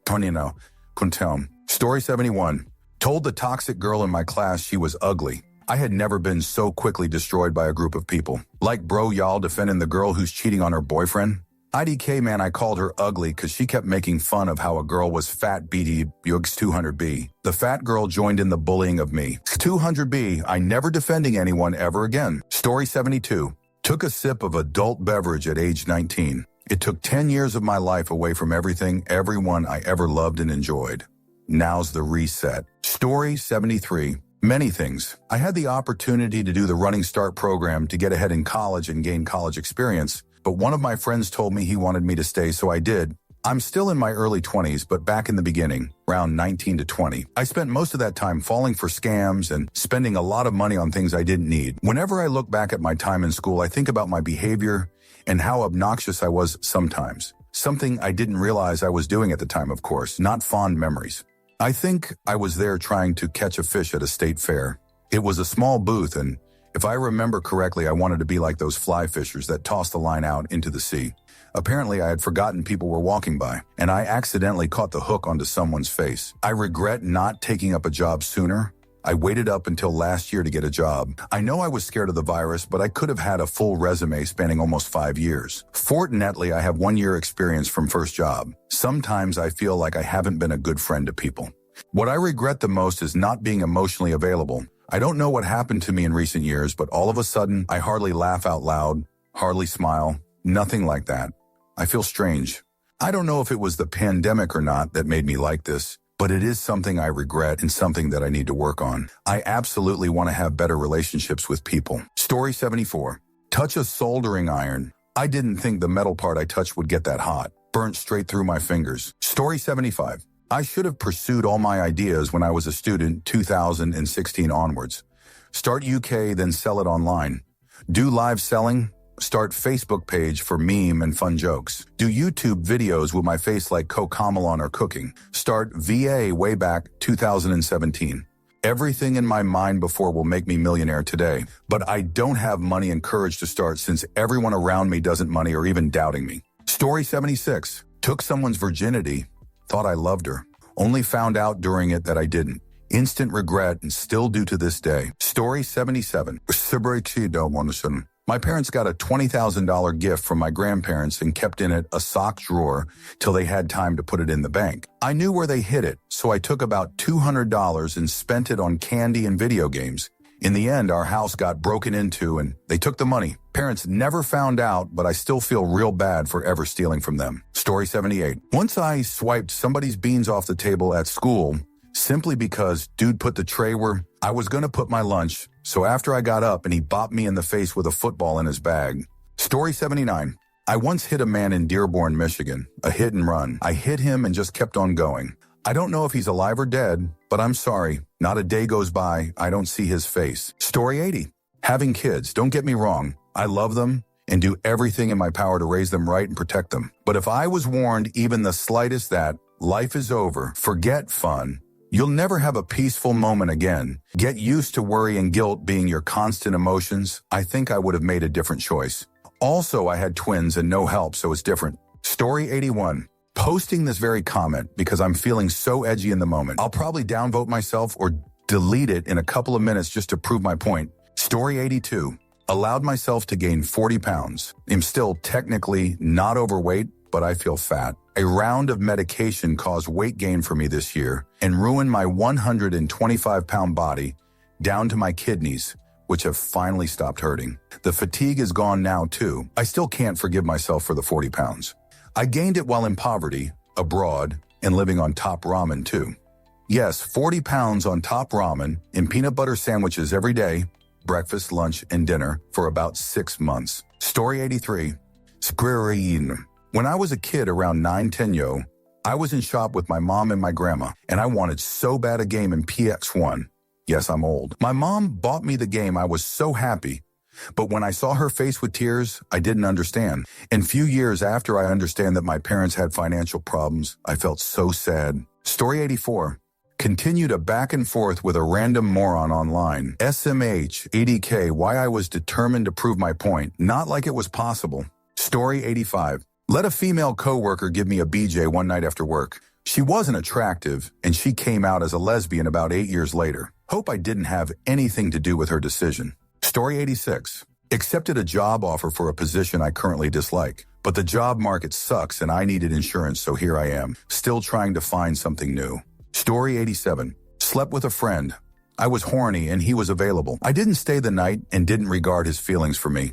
Tonino, Kuntelm. Story 71. Told the toxic girl in my class she was ugly. I had never been so quickly destroyed by a group of people. Like bro y'all defending the girl who's cheating on her boyfriend. IDK man, I called her ugly because she kept making fun of how a girl was fat BD Yugs 200B. The fat girl joined in the bullying of me. 200B, I never defending anyone ever again. Story 72. Took a sip of adult beverage at age 19. It took 10 years of my life away from everything, everyone I ever loved and enjoyed. Now's the reset. Story 73. Many things. I had the opportunity to do the Running Start program to get ahead in college and gain college experience, but one of my friends told me he wanted me to stay, so I did. I'm still in my early 20s, but back in the beginning, around 19 to 20. I spent most of that time falling for scams and spending a lot of money on things I didn't need. Whenever I look back at my time in school, I think about my behavior and how obnoxious I was sometimes. Something I didn't realize I was doing at the time, of course, not fond memories. I think I was there trying to catch a fish at a state fair. It was a small booth, and if I remember correctly, I wanted to be like those fly fishers that toss the line out into the sea. Apparently, I had forgotten people were walking by, and I accidentally caught the hook onto someone's face. I regret not taking up a job sooner. I waited up until last year to get a job. I know I was scared of the virus, but I could have had a full resume spanning almost 5 years. Fortunately, I have 1 year experience from first job. Sometimes I feel like I haven't been a good friend to people. What I regret the most is not being emotionally available. I don't know what happened to me in recent years, but all of a sudden, I hardly laugh out loud, hardly smile, Nothing like that. I feel strange. I don't know if it was the pandemic or not that made me like this, but it is something I regret and something that I need to work on. I absolutely want to have better relationships with people. Story 74. Touch a soldering iron. I didn't think the metal part I touched would get that hot. Burnt straight through my fingers. Story 75. I should have pursued all my ideas when I was a student, 2016 onwards. Start UK, then sell it online. Do live selling. Start Facebook page for meme and fun jokes. Do YouTube videos with my face like Cocomelon or cooking. Start VA way back 2017. Everything in my mind before will make me millionaire today, but I don't have money and courage to start since everyone around me doesn't money or even doubting me. Story 76. Took someone's virginity, thought I loved her, only found out during it that I didn't. Instant regret and still do to this day. Story 77. My parents got a $20,000 gift from my grandparents and kept in it a sock drawer till they had time to put it in the bank. I knew where they hid it, so I took about $200 and spent it on candy and video games. In the end, our house got broken into and they took the money. Parents never found out, but I still feel real bad for ever stealing from them. Story 78. Once I swiped somebody's beans off the table at school simply because dude put the tray where I was going to put my lunch. So after I got up and he bopped me in the face with a football in his bag. Story 79. I once hit a man in Dearborn, Michigan, a hit and run. I hit him and just kept on going. I don't know if he's alive or dead, but I'm sorry. Not a day goes by I don't see his face. Story 80. Having kids, don't get me wrong. I love them and do everything in my power to raise them right and protect them. But if I was warned even the slightest that life is over, forget fun, you'll never have a peaceful moment again, get used to worry and guilt being your constant emotions, I think I would have made a different choice. Also, I had twins and no help, so it's different. Story 81. Posting this very comment because I'm feeling so edgy in the moment. I'll probably downvote myself or delete it in a couple of minutes just to prove my point. Story 82. Allowed myself to gain 40 pounds. I'm still technically not overweight, but I feel fat. A round of medication caused weight gain for me this year and ruined my 125-pound body down to my kidneys, which have finally stopped hurting. The fatigue is gone now, too. I still can't forgive myself for the 40 pounds. I gained it while in poverty, abroad, and living on top ramen, too. Yes, 40 pounds on top ramen and peanut butter sandwiches every day, breakfast, lunch, and dinner for about 6 months. Story 83. Screen. When I was a kid around 9-10, I was in shop with my mom and my grandma, and I wanted so bad a game in PX1. Yes, I'm old. My mom bought me the game. I was so happy. But when I saw her face with tears, I didn't understand. And few years after I understand that my parents had financial problems, I felt so sad. Story 84. Continued a back and forth with a random moron online. SMH, 80K, why I was determined to prove my point, not like it was possible. Story 85. Let a female coworker give me a BJ one night after work. She wasn't attractive, and she came out as a lesbian about 8 years later. Hope I didn't have anything to do with her decision. Story 86. Accepted a job offer for a position I currently dislike, but the job market sucks and I needed insurance, so here I am, still trying to find something new. Story 87. Slept with a friend. I was horny and he was available. I didn't stay the night and didn't regard his feelings for me.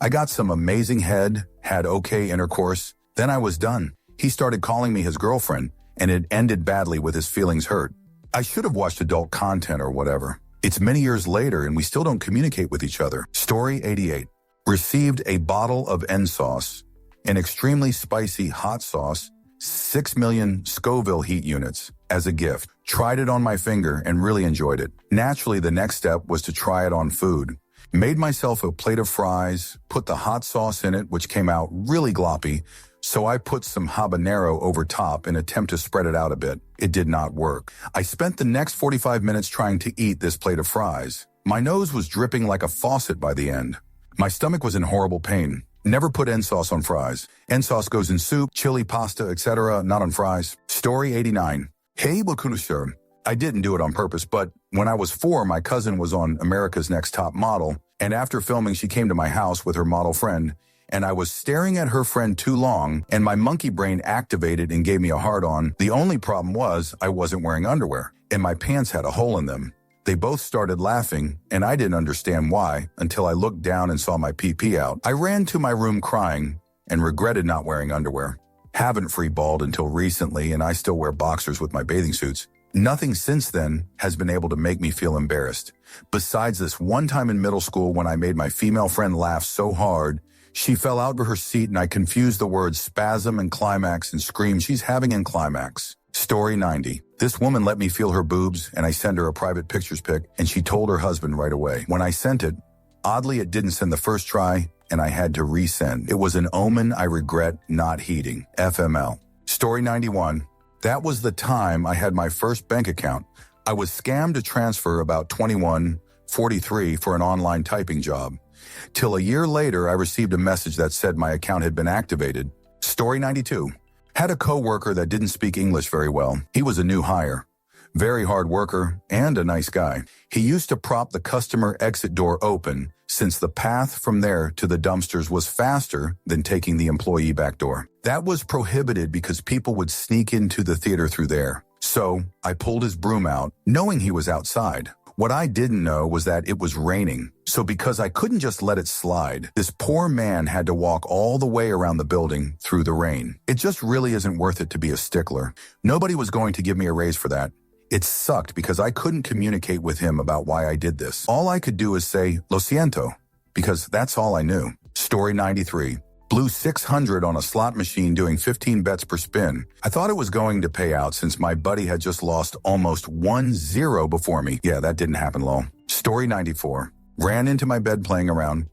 I got some amazing head, had okay intercourse, then I was done. He started calling me his girlfriend, and it ended badly with his feelings hurt. I should have watched adult content or whatever. It's many years later and we still don't communicate with each other. Story 88. Received a bottle of N sauce, an extremely spicy hot sauce, 6 million Scoville heat units, as a gift. Tried it on my finger and really enjoyed it. Naturally, the next step was to try it on food. Made myself a plate of fries, put the hot sauce in it, which came out really gloppy, so I put some habanero over top in an attempt to spread it out a bit. It did not work. I spent the next 45 minutes trying to eat this plate of fries. My nose was dripping like a faucet by the end. My stomach was in horrible pain. Never put N sauce on fries. N sauce goes in soup, chili, pasta, etc., not on fries. Story 89. Hey, Bakunusher. I didn't do it on purpose, but when I was 4, my cousin was on America's Next Top Model, and after filming, she came to my house with her model friend, and I was staring at her friend too long, and my monkey brain activated and gave me a hard-on. The only problem was I wasn't wearing underwear, and my pants had a hole in them. They both started laughing, and I didn't understand why until I looked down and saw my pee-pee out. I ran to my room crying, and regretted not wearing underwear. Haven't free-balled until recently, and I still wear boxers with my bathing suits. Nothing since then has been able to make me feel embarrassed. Besides this one time in middle school when I made my female friend laugh so hard, she fell out of her seat and I confused the words spasm and climax and screamed she's having an climax. Story 90. This woman let me feel her boobs and I sent her a private pictures pic and she told her husband right away. When I sent it, oddly it didn't send the first try and I had to resend. It was an omen I regret not heeding. FML. Story 91. That was the time I had my first bank account. I was scammed to transfer about $21.43 for an online typing job. Till a year later, I received a message that said my account had been activated. Story 92. Had a coworker that didn't speak English very well. He was a new hire. Very hard worker and a nice guy. He used to prop the customer exit door open since the path from there to the dumpsters was faster than taking the employee back door. That was prohibited because people would sneak into the theater through there. So I pulled his broom out, knowing he was outside. What I didn't know was that it was raining. So because I couldn't just let it slide, this poor man had to walk all the way around the building through the rain. It just really isn't worth it to be a stickler. Nobody was going to give me a raise for that. It sucked because I couldn't communicate with him about why I did this. All I could do is say, lo siento, because that's all I knew. Story 93. Blew 600 on a slot machine doing 15 bets per spin. I thought it was going to pay out since my buddy had just lost almost 1-0 before me. Yeah, that didn't happen, lol. Story 94. Ran into my bed playing around.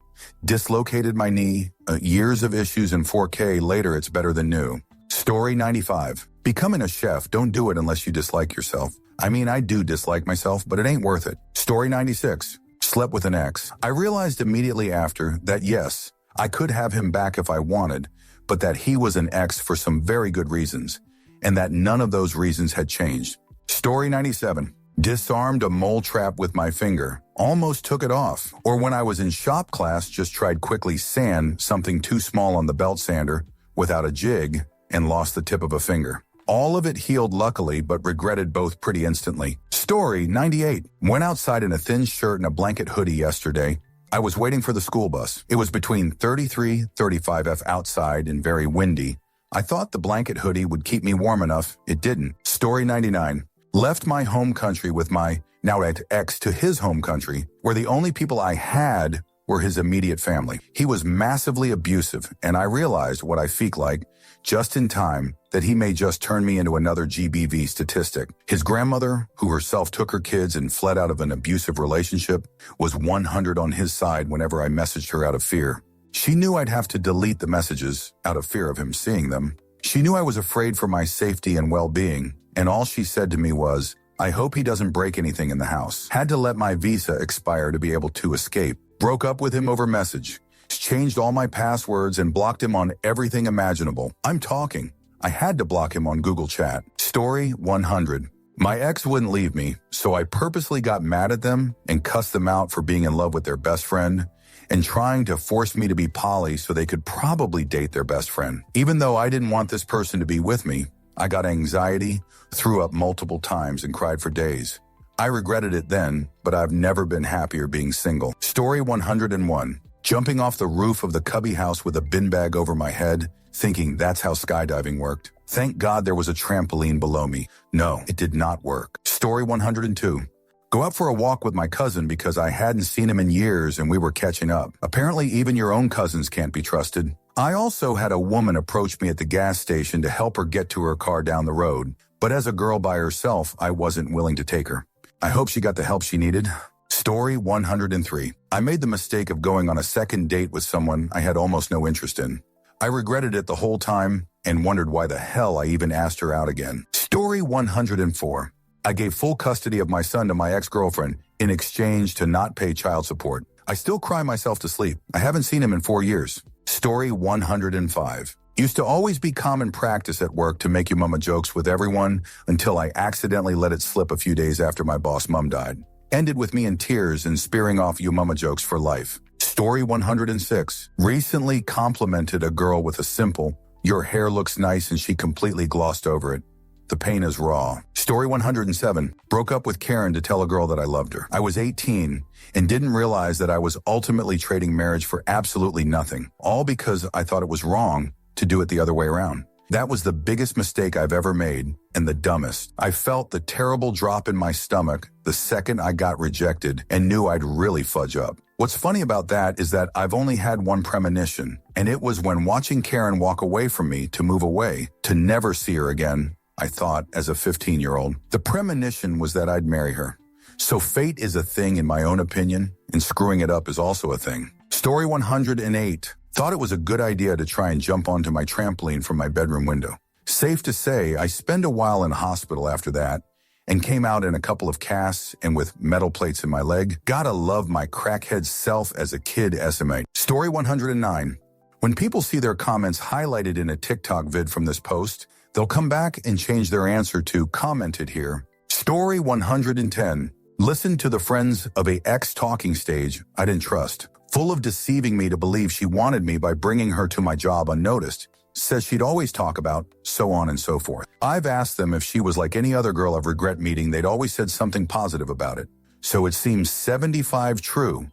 Dislocated my knee. Years of issues in 4K. Later, it's better than new. Story 95. Becoming a chef, don't do it unless you dislike yourself. I mean, I do dislike myself, but it ain't worth it. Story 96. Slept with an ex. I realized immediately after that yes, I could have him back if I wanted, but that he was an ex for some very good reasons, and that none of those reasons had changed. Story 97. Disarmed a mole trap with my finger. Almost took it off. Or when I was in shop class, just tried quickly sand something too small on the belt sander without a jig and lost the tip of a finger. All of it healed luckily, but regretted both pretty instantly. Story 98. Went outside in a thin shirt and a blanket hoodie yesterday. I was waiting for the school bus. It was between 35 outside and very windy. I thought the blanket hoodie would keep me warm enough. It didn't. Story 99. Left my home country with my now ex to his home country, where the only people I had were his immediate family. He was massively abusive, and I realized what I feel like just in time that he may just turn me into another GBV statistic. His grandmother, who herself took her kids and fled out of an abusive relationship, was 100 on his side whenever I messaged her out of fear. She knew I'd have to delete the messages out of fear of him seeing them. She knew I was afraid for my safety and well-being, and all she said to me was, I hope he doesn't break anything in the house. Had to let my visa expire to be able to escape. Broke up with him over message. Changed all my passwords and blocked him on everything imaginable. I'm talking. I had to block him on Google Chat. Story 100. My ex wouldn't leave me, so I purposely got mad at them and cussed them out for being in love with their best friend and trying to force me to be poly so they could probably date their best friend. Even though I didn't want this person to be with me, I got anxiety, threw up multiple times, and cried for days. I regretted it then, but I've never been happier being single. Story 101. Jumping off the roof of the cubby house with a bin bag over my head, thinking that's how skydiving worked. Thank God there was a trampoline below me. No, it did not work. Story 102. Go out for a walk with my cousin because I hadn't seen him in years and we were catching up. Apparently even your own cousins can't be trusted. I also had a woman approach me at the gas station to help her get to her car down the road, but as a girl by herself, I wasn't willing to take her. I hope she got the help she needed. Story 103. I made the mistake of going on a second date with someone I had almost no interest in. I regretted it the whole time and wondered why the hell I even asked her out again. Story 104. I gave full custody of my son to my ex-girlfriend in exchange to not pay child support. I still cry myself to sleep. I haven't seen him in 4 years. Story 105. Used to always be common practice at work to make your mama jokes with everyone until I accidentally let it slip a few days after my boss mom died. Ended with me in tears and spearing off you mama jokes for life. Story 106. Recently complimented a girl with a simple, your hair looks nice, and she completely glossed over it. The pain is raw. Story 107. Broke up with Karen to tell a girl that I loved her. I was 18 and didn't realize that I was ultimately trading marriage for absolutely nothing, all because I thought it was wrong to do it the other way around. That was the biggest mistake I've ever made and the dumbest. I felt the terrible drop in my stomach the second I got rejected and knew I'd really fudge up. What's funny about that is that I've only had one premonition, and it was when watching Karen walk away from me to move away, to never see her again, I thought as a 15-year-old. The premonition was that I'd marry her. So fate is a thing in my own opinion, and screwing it up is also a thing. Story 108. Thought it was a good idea to try and jump onto my trampoline from my bedroom window. Safe to say, I spent a while in hospital after that and came out in a couple of casts and with metal plates in my leg. Gotta love my crackhead self as a kid estimate. Story 109. When people see their comments highlighted in a TikTok vid from this post, they'll come back and change their answer to commented here. Story 110. Listen to the friends of a ex talking stage I didn't trust. Full of deceiving me to believe she wanted me by bringing her to my job unnoticed. Says she'd always talk about, so on and so forth. I've asked them if she was like any other girl I've regret meeting. They'd always said something positive about it. So it seems 75 true.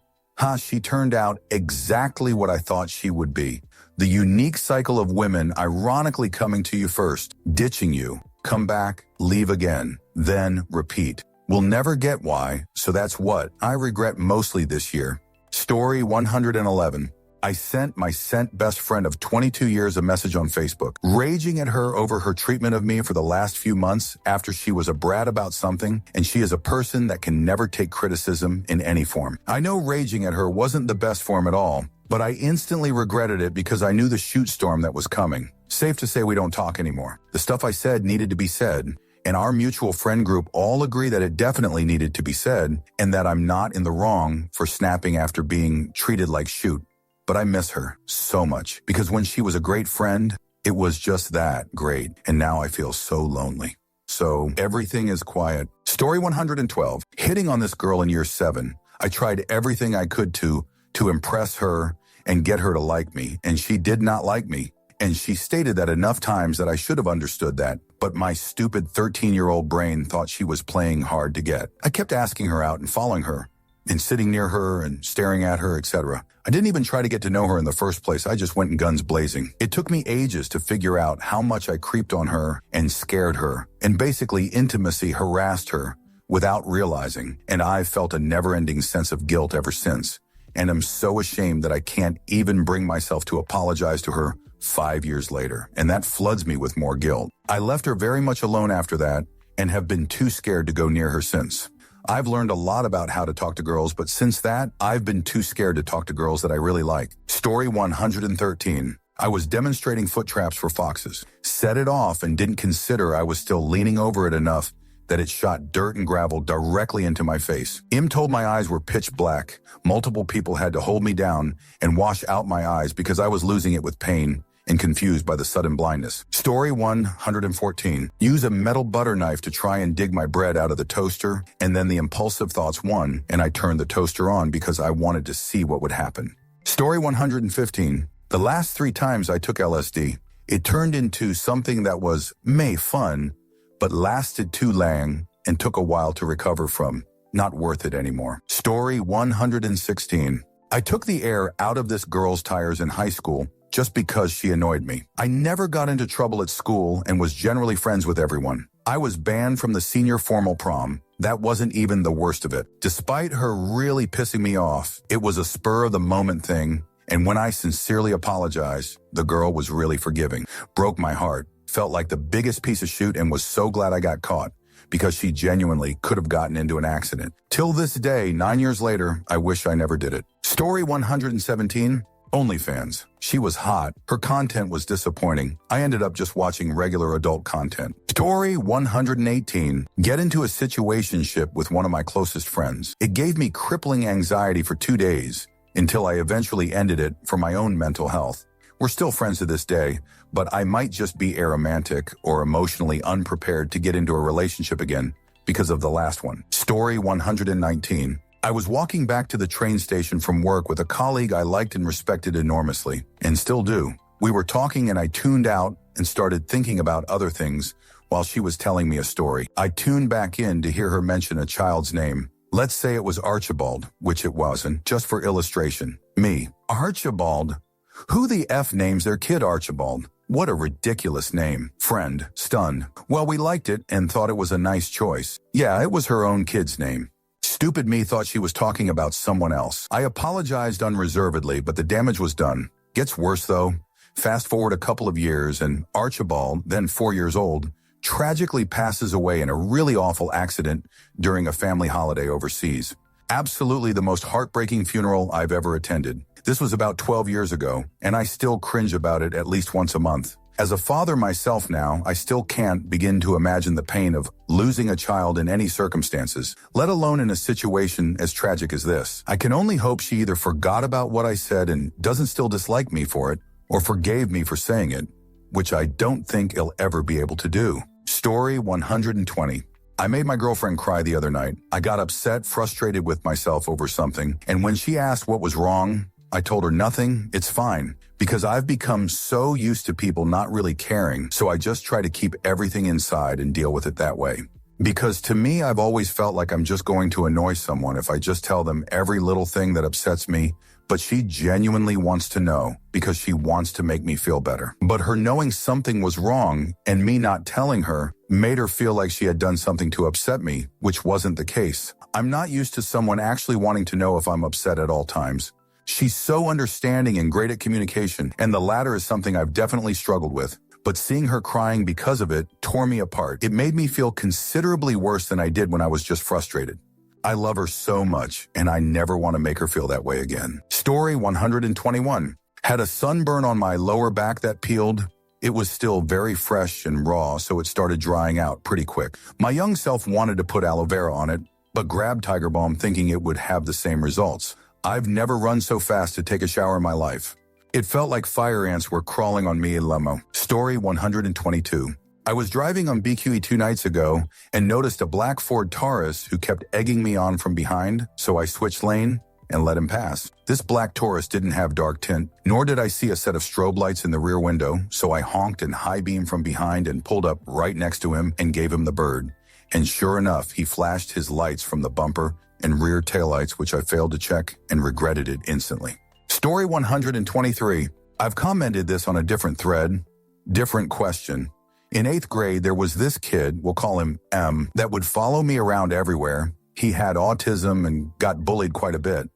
She turned out exactly what I thought she would be. The unique cycle of women ironically coming to you first, ditching you, come back, leave again, then repeat. We'll never get why, so that's what I regret mostly this year. Story 111. I sent my best friend of 22 years a message on Facebook, raging at her over her treatment of me for the last few months after she was a brat about something, and she is a person that can never take criticism in any form. I know raging at her wasn't the best form at all, but I instantly regretted it because I knew the shoot storm that was coming. Safe to say we don't talk anymore. The stuff I said needed to be said, and our mutual friend group all agree that it definitely needed to be said, and that I'm not in the wrong for snapping after being treated like shoot. But I miss her so much, because when she was a great friend, it was just that great, and now I feel so lonely. So everything is quiet. Story 112. Hitting on this girl in year 7. I tried everything I could to impress her and get her to like me, and she did not like me. And she stated that enough times that I should have understood that, but my stupid 13-year-old brain thought she was playing hard to get. I kept asking her out and following her, and sitting near her and staring at her, etc. I didn't even try to get to know her in the first place. I just went in guns blazing. It took me ages to figure out how much I creeped on her and scared her, and basically intimacy harassed her without realizing, and I've felt a never-ending sense of guilt ever since. And I'm so ashamed that I can't even bring myself to apologize to her 5 years later, and that floods me with more guilt. I left her very much alone after that and have been too scared to go near her since. I've learned a lot about how to talk to girls, but since that, I've been too scared to talk to girls that I really like. Story 113. I was demonstrating foot traps for foxes, set it off and didn't consider I was still leaning over it enough that it shot dirt and gravel directly into my face. Im told my eyes were pitch black. Multiple people had to hold me down and wash out my eyes because I was losing it with pain and confused by the sudden blindness. Story 114. Use a metal butter knife to try and dig my bread out of the toaster, and then the impulsive thoughts won, and I turned the toaster on because I wanted to see what would happen. Story 115. The last 3 times I took LSD, it turned into something that was fun, but lasted too long and took a while to recover from. Not worth it anymore. Story 116. I took the air out of this girl's tires in high school just because she annoyed me. I never got into trouble at school and was generally friends with everyone. I was banned from the senior formal prom. That wasn't even the worst of it. Despite her really pissing me off, it was a spur-of-the-moment thing, and when I sincerely apologized, the girl was really forgiving. Broke my heart. Felt like the biggest piece of shit and was so glad I got caught, because she genuinely could have gotten into an accident. Till this day, 9 years later, I wish I never did it. Story 117. OnlyFans. She was hot. Her content was disappointing. I ended up just watching regular adult content. Story 118. Get into a situationship with one of my closest friends. It gave me crippling anxiety for 2 days until I eventually ended it for my own mental health. We're still friends to this day, but I might just be aromantic or emotionally unprepared to get into a relationship again because of the last one. Story 119. I was walking back to the train station from work with a colleague I liked and respected enormously, and still do. We were talking and I tuned out and started thinking about other things while she was telling me a story. I tuned back in to hear her mention a child's name. Let's say it was Archibald, which it wasn't, just for illustration. Me. Archibald? Who the F names their kid Archibald? What a ridiculous name. Friend. Stunned. Well, we liked it and thought it was a nice choice. Yeah, it was her own kid's name. Stupid me thought she was talking about someone else. I apologized unreservedly, but the damage was done. Gets worse, though. Fast forward a couple of years, and Archibald, then 4 years old, tragically passes away in a really awful accident during a family holiday overseas. Absolutely the most heartbreaking funeral I've ever attended. This was about 12 years ago, and I still cringe about it at least once a month. As a father myself now, I still can't begin to imagine the pain of losing a child in any circumstances, let alone in a situation as tragic as this. I can only hope she either forgot about what I said and doesn't still dislike me for it, or forgave me for saying it, which I don't think he'll ever be able to do. Story 120. I made my girlfriend cry the other night. I got upset, frustrated with myself over something, and when she asked what was wrong, I told her nothing, it's fine, because I've become so used to people not really caring, so I just try to keep everything inside and deal with it that way. Because to me, I've always felt like I'm just going to annoy someone if I just tell them every little thing that upsets me, but she genuinely wants to know because she wants to make me feel better. But her knowing something was wrong and me not telling her made her feel like she had done something to upset me, which wasn't the case. I'm not used to someone actually wanting to know if I'm upset at all times. She's so understanding and great at communication, and the latter is something I've definitely struggled with. But seeing her crying because of it tore me apart. It made me feel considerably worse than I did when I was just frustrated. I love her so much, and I never want to make her feel that way again. Story 121. Had a sunburn on my lower back that peeled. It was still very fresh and raw, so it started drying out pretty quick. My young self wanted to put aloe vera on it, but grabbed Tiger Balm thinking it would have the same results. I've never run so fast to take a shower in my life. It felt like fire ants were crawling on me in limo. Story 122. I was driving on BQE 2 nights ago and noticed a black Ford Taurus who kept egging me on from behind, so I switched lane and let him pass. This black Taurus didn't have dark tint, nor did I see a set of strobe lights in the rear window, so I honked and high beamed from behind and pulled up right next to him and gave him the bird. And sure enough, he flashed his lights from the bumper and rear taillights, which I failed to check and regretted it instantly. Story 123. I've commented this on a different thread, different question. In 8th grade, there was this kid, we'll call him M, that would follow me around everywhere. He had autism and got bullied quite a bit.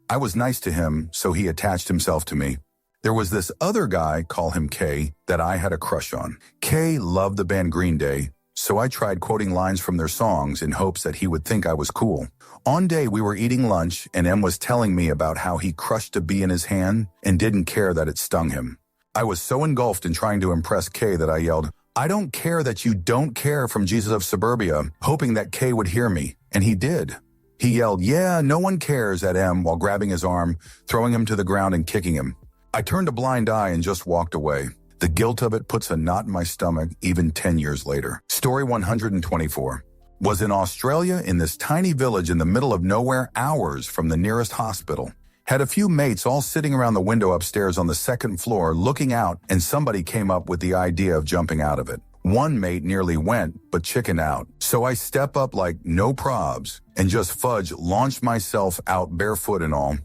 I was nice to him, so he attached himself to me. There was this other guy, call him K, that I had a crush on. K loved the band Green Day, so I tried quoting lines from their songs in hopes that he would think I was cool. On day, we were eating lunch, and M was telling me about how he crushed a bee in his hand and didn't care that it stung him. I was so engulfed in trying to impress K that I yelled, "I don't care that you don't care," from Jesus of Suburbia, hoping that K would hear me, and he did. He yelled, "Yeah, no one cares," at M while grabbing his arm, throwing him to the ground and kicking him. I turned a blind eye and just walked away. The guilt of it puts a knot in my stomach even 10 years later. Story 124. Was in Australia in this tiny village in the middle of nowhere, hours from the nearest hospital. Had a few mates all sitting around the window upstairs on the 2nd floor looking out, and somebody came up with the idea of jumping out of it. One mate nearly went, but chickened out. So I step up like no probs and just launched myself out barefoot and all.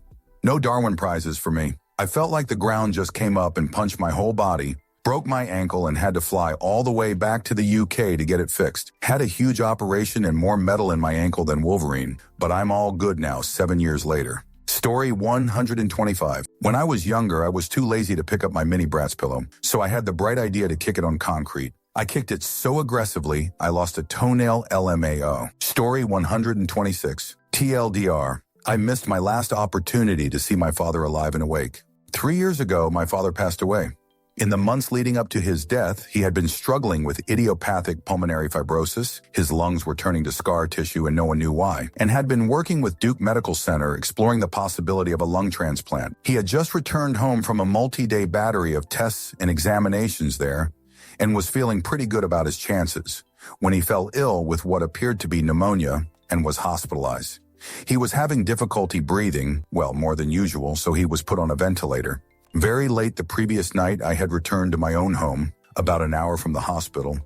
No Darwin prizes for me. I felt like the ground just came up and punched my whole body, broke my ankle and had to fly all the way back to the UK to get it fixed. Had a huge operation and more metal in my ankle than Wolverine, but I'm all good now 7 years later. Story 125. When I was younger, I was too lazy to pick up my mini Bratz pillow, so I had the bright idea to kick it on concrete. I kicked it so aggressively, I lost a toenail LMAO. Story 126. TLDR. I missed my last opportunity to see my father alive and awake. 3 years ago, my father passed away. In the months leading up to his death, he had been struggling with idiopathic pulmonary fibrosis. His lungs were turning to scar tissue and no one knew why, and had been working with Duke Medical Center exploring the possibility of a lung transplant. He had just returned home from a multi-day battery of tests and examinations there and was feeling pretty good about his chances when he fell ill with what appeared to be pneumonia and was hospitalized. He was having difficulty breathing, well, more than usual, so he was put on a ventilator. Very late the previous night, I had returned to my own home, about an hour from the hospital,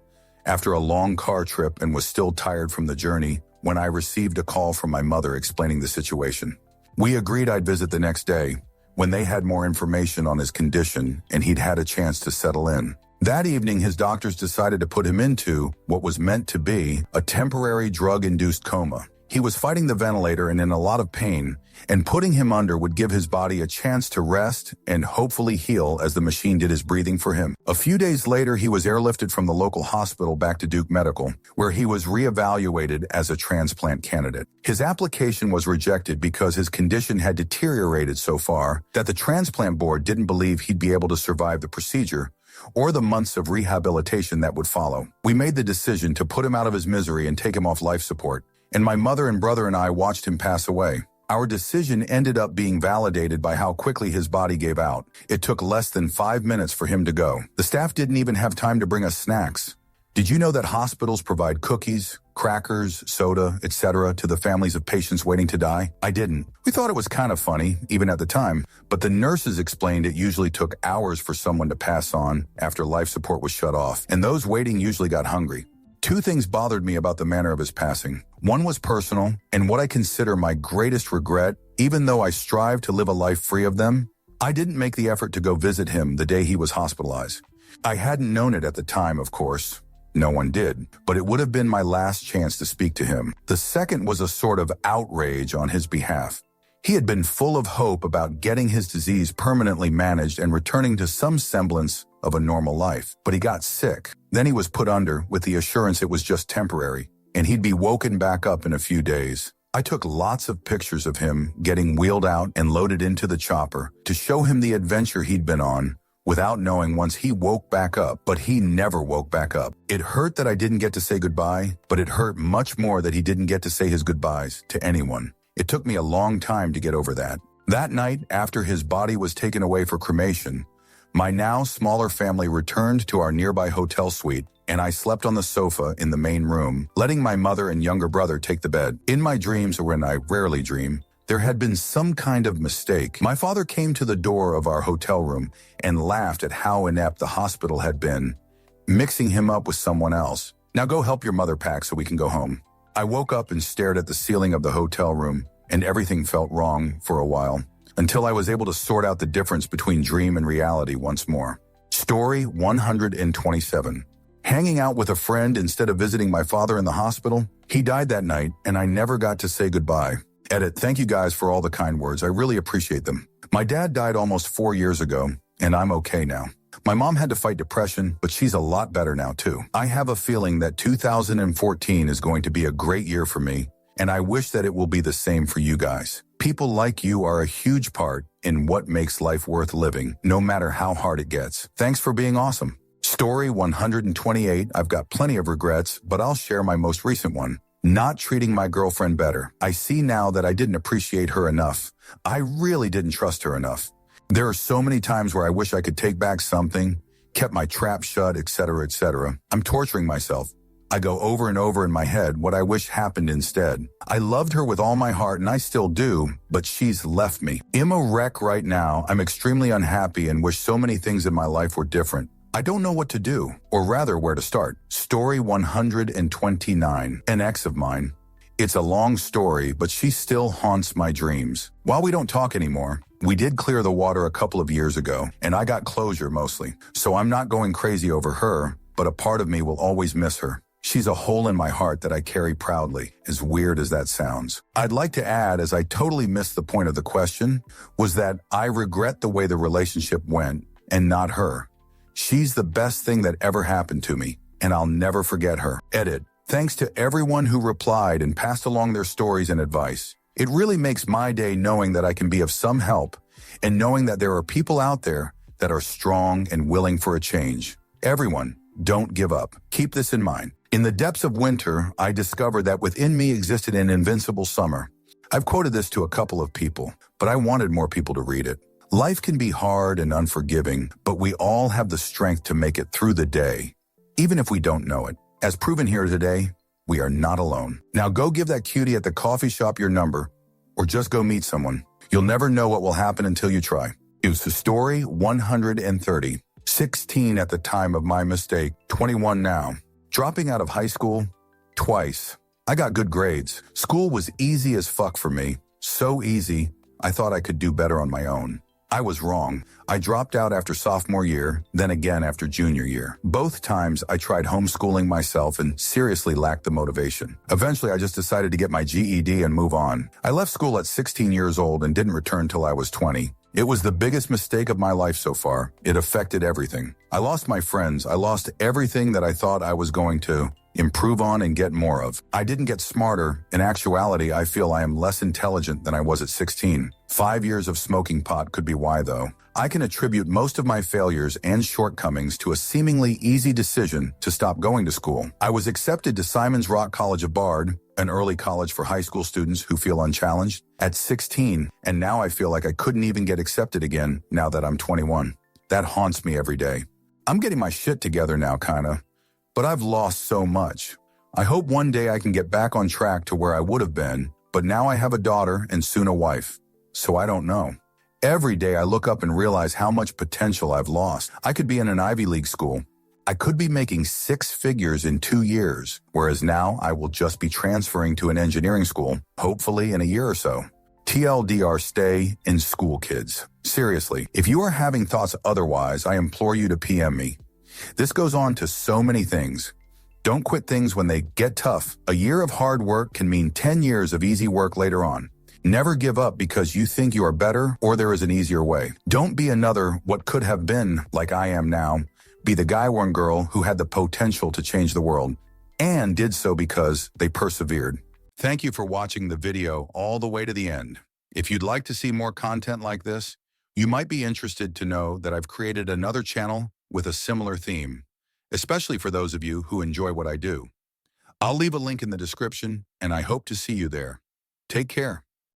after a long car trip and was still tired from the journey when I received a call from my mother explaining the situation. We agreed I'd visit the next day when they had more information on his condition and he'd had a chance to settle in. That evening, his doctors decided to put him into what was meant to be a temporary drug-induced coma. He was fighting the ventilator and in a lot of pain, and putting him under would give his body a chance to rest and hopefully heal as the machine did his breathing for him. A few days later, he was airlifted from the local hospital back to Duke Medical, where he was reevaluated as a transplant candidate. His application was rejected because his condition had deteriorated so far that the transplant board didn't believe he'd be able to survive the procedure or the months of rehabilitation that would follow. We made the decision to put him out of his misery and take him off life support, and my mother and brother and I watched him pass away. Our decision ended up being validated by how quickly his body gave out. It took less than 5 minutes for him to go. The staff didn't even have time to bring us snacks. Did you know that hospitals provide cookies, crackers, soda, etc. to the families of patients waiting to die? I didn't. We thought it was kind of funny, even at the time, but the nurses explained it usually took hours for someone to pass on after life support was shut off, and those waiting usually got hungry. 2 things bothered me about the manner of his passing. One was personal, and what I consider my greatest regret, even though I strive to live a life free of them, I didn't make the effort to go visit him the day he was hospitalized. I hadn't known it at the time, of course. No one did, but it would have been my last chance to speak to him. The second was a sort of outrage on his behalf. He had been full of hope about getting his disease permanently managed and returning to some semblance of a normal life. But he got sick. Then he was put under with the assurance it was just temporary, and he'd be woken back up in a few days. I took lots of pictures of him getting wheeled out and loaded into the chopper to show him the adventure he'd been on without knowing once he woke back up, but he never woke back up. It hurt that I didn't get to say goodbye, but it hurt much more that he didn't get to say his goodbyes to anyone. It took me a long time to get over that. That night, after his body was taken away for cremation, my now smaller family returned to our nearby hotel suite, and I slept on the sofa in the main room, letting my mother and younger brother take the bed. In my dreams, or when I rarely dream, there had been some kind of mistake. My father came to the door of our hotel room and laughed at how inept the hospital had been, mixing him up with someone else. "Now go help your mother pack so we can go home." I woke up and stared at the ceiling of the hotel room, and everything felt wrong for a while, until I was able to sort out the difference between dream and reality once more. Story 127. Hanging out with a friend instead of visiting my father in the hospital? He died that night, and I never got to say goodbye. Edit, thank you guys for all the kind words. I really appreciate them. My dad died almost 4 years ago, and I'm okay now. My mom had to fight depression, but she's a lot better now too. I have a feeling that 2014 is going to be a great year for me, and I wish that it will be the same for you guys. People like you are a huge part in what makes life worth living, no matter how hard it gets. Thanks for being awesome. Story 128. I've got plenty of regrets, but I'll share my most recent one. Not treating my girlfriend better. I see now that I didn't appreciate her enough. I really didn't trust her enough. There are so many times where I wish I could take back something, kept my trap shut, etc., etc. I'm torturing myself. I go over and over in my head what I wish happened instead. I loved her with all my heart, and I still do, but she's left me. I'm a wreck right now. I'm extremely unhappy and wish so many things in my life were different. I don't know what to do, or rather where to start. Story 129. An ex of mine. It's a long story, but she still haunts my dreams. While we don't talk anymore, we did clear the water a couple of years ago, and I got closure mostly. So I'm not going crazy over her, but a part of me will always miss her. She's a hole in my heart that I carry proudly, as weird as that sounds. I'd like to add, as I totally missed the point of the question, was that I regret the way the relationship went, and not her. She's the best thing that ever happened to me, and I'll never forget her. Edit. Thanks to everyone who replied and passed along their stories and advice. It really makes my day knowing that I can be of some help, and knowing that there are people out there that are strong and willing for a change. Everyone, don't give up. Keep this in mind. In the depths of winter, I discovered that within me existed an invincible summer. I've quoted this to a couple of people, but I wanted more people to read it. Life can be hard and unforgiving, but we all have the strength to make it through the day, even if we don't know it. As proven here today, we are not alone. Now go give that cutie at the coffee shop your number, or just go meet someone. You'll never know what will happen until you try. It was the story 130. 16 at the time of my mistake, 21 now. Dropping out of high school? Twice. I got good grades. School was easy as fuck for me. So easy, I thought I could do better on my own. I was wrong. I dropped out after sophomore year, then again after junior year. Both times I tried homeschooling myself and seriously lacked the motivation. Eventually I just decided to get my GED and move on. I left school at 16 years old and didn't return till I was 20. It was the biggest mistake of my life so far. It affected everything. I lost my friends. I lost everything that I thought I was going to improve on and get more of. I didn't get smarter. In actuality, I feel I am less intelligent than I was at 16. 5 years of smoking pot could be why, though. I can attribute most of my failures and shortcomings to a seemingly easy decision to stop going to school. I was accepted to Simon's Rock College of Bard, an early college for high school students who feel unchallenged, at 16, and now I feel like I couldn't even get accepted again now that I'm 21. That haunts me every day. I'm getting my shit together now, kinda. But I've lost so much. I hope one day I can get back on track to where I would have been, but now I have a daughter and soon a wife. So I don't know. Every day I look up and realize how much potential I've lost. I could be in an Ivy League school. I could be making 6 figures in 2 years, whereas now I will just be transferring to an engineering school, hopefully in a year or so. TLDR, stay in school, kids. Seriously, if you are having thoughts otherwise, I implore you to PM me. This goes on to so many things. Don't quit things when they get tough. A year of hard work can mean 10 years of easy work later on. Never give up because you think you are better or there is an easier way. Don't be another what could have been like I am now. Be the guy or girl who had the potential to change the world and did so because they persevered. Thank you for watching the video all the way to the end. If you'd like to see more content like this, you might be interested to know that I've created another channel with a similar theme, especially for those of you who enjoy what I do. I'll leave a link in the description, and I hope to see you there. Take care.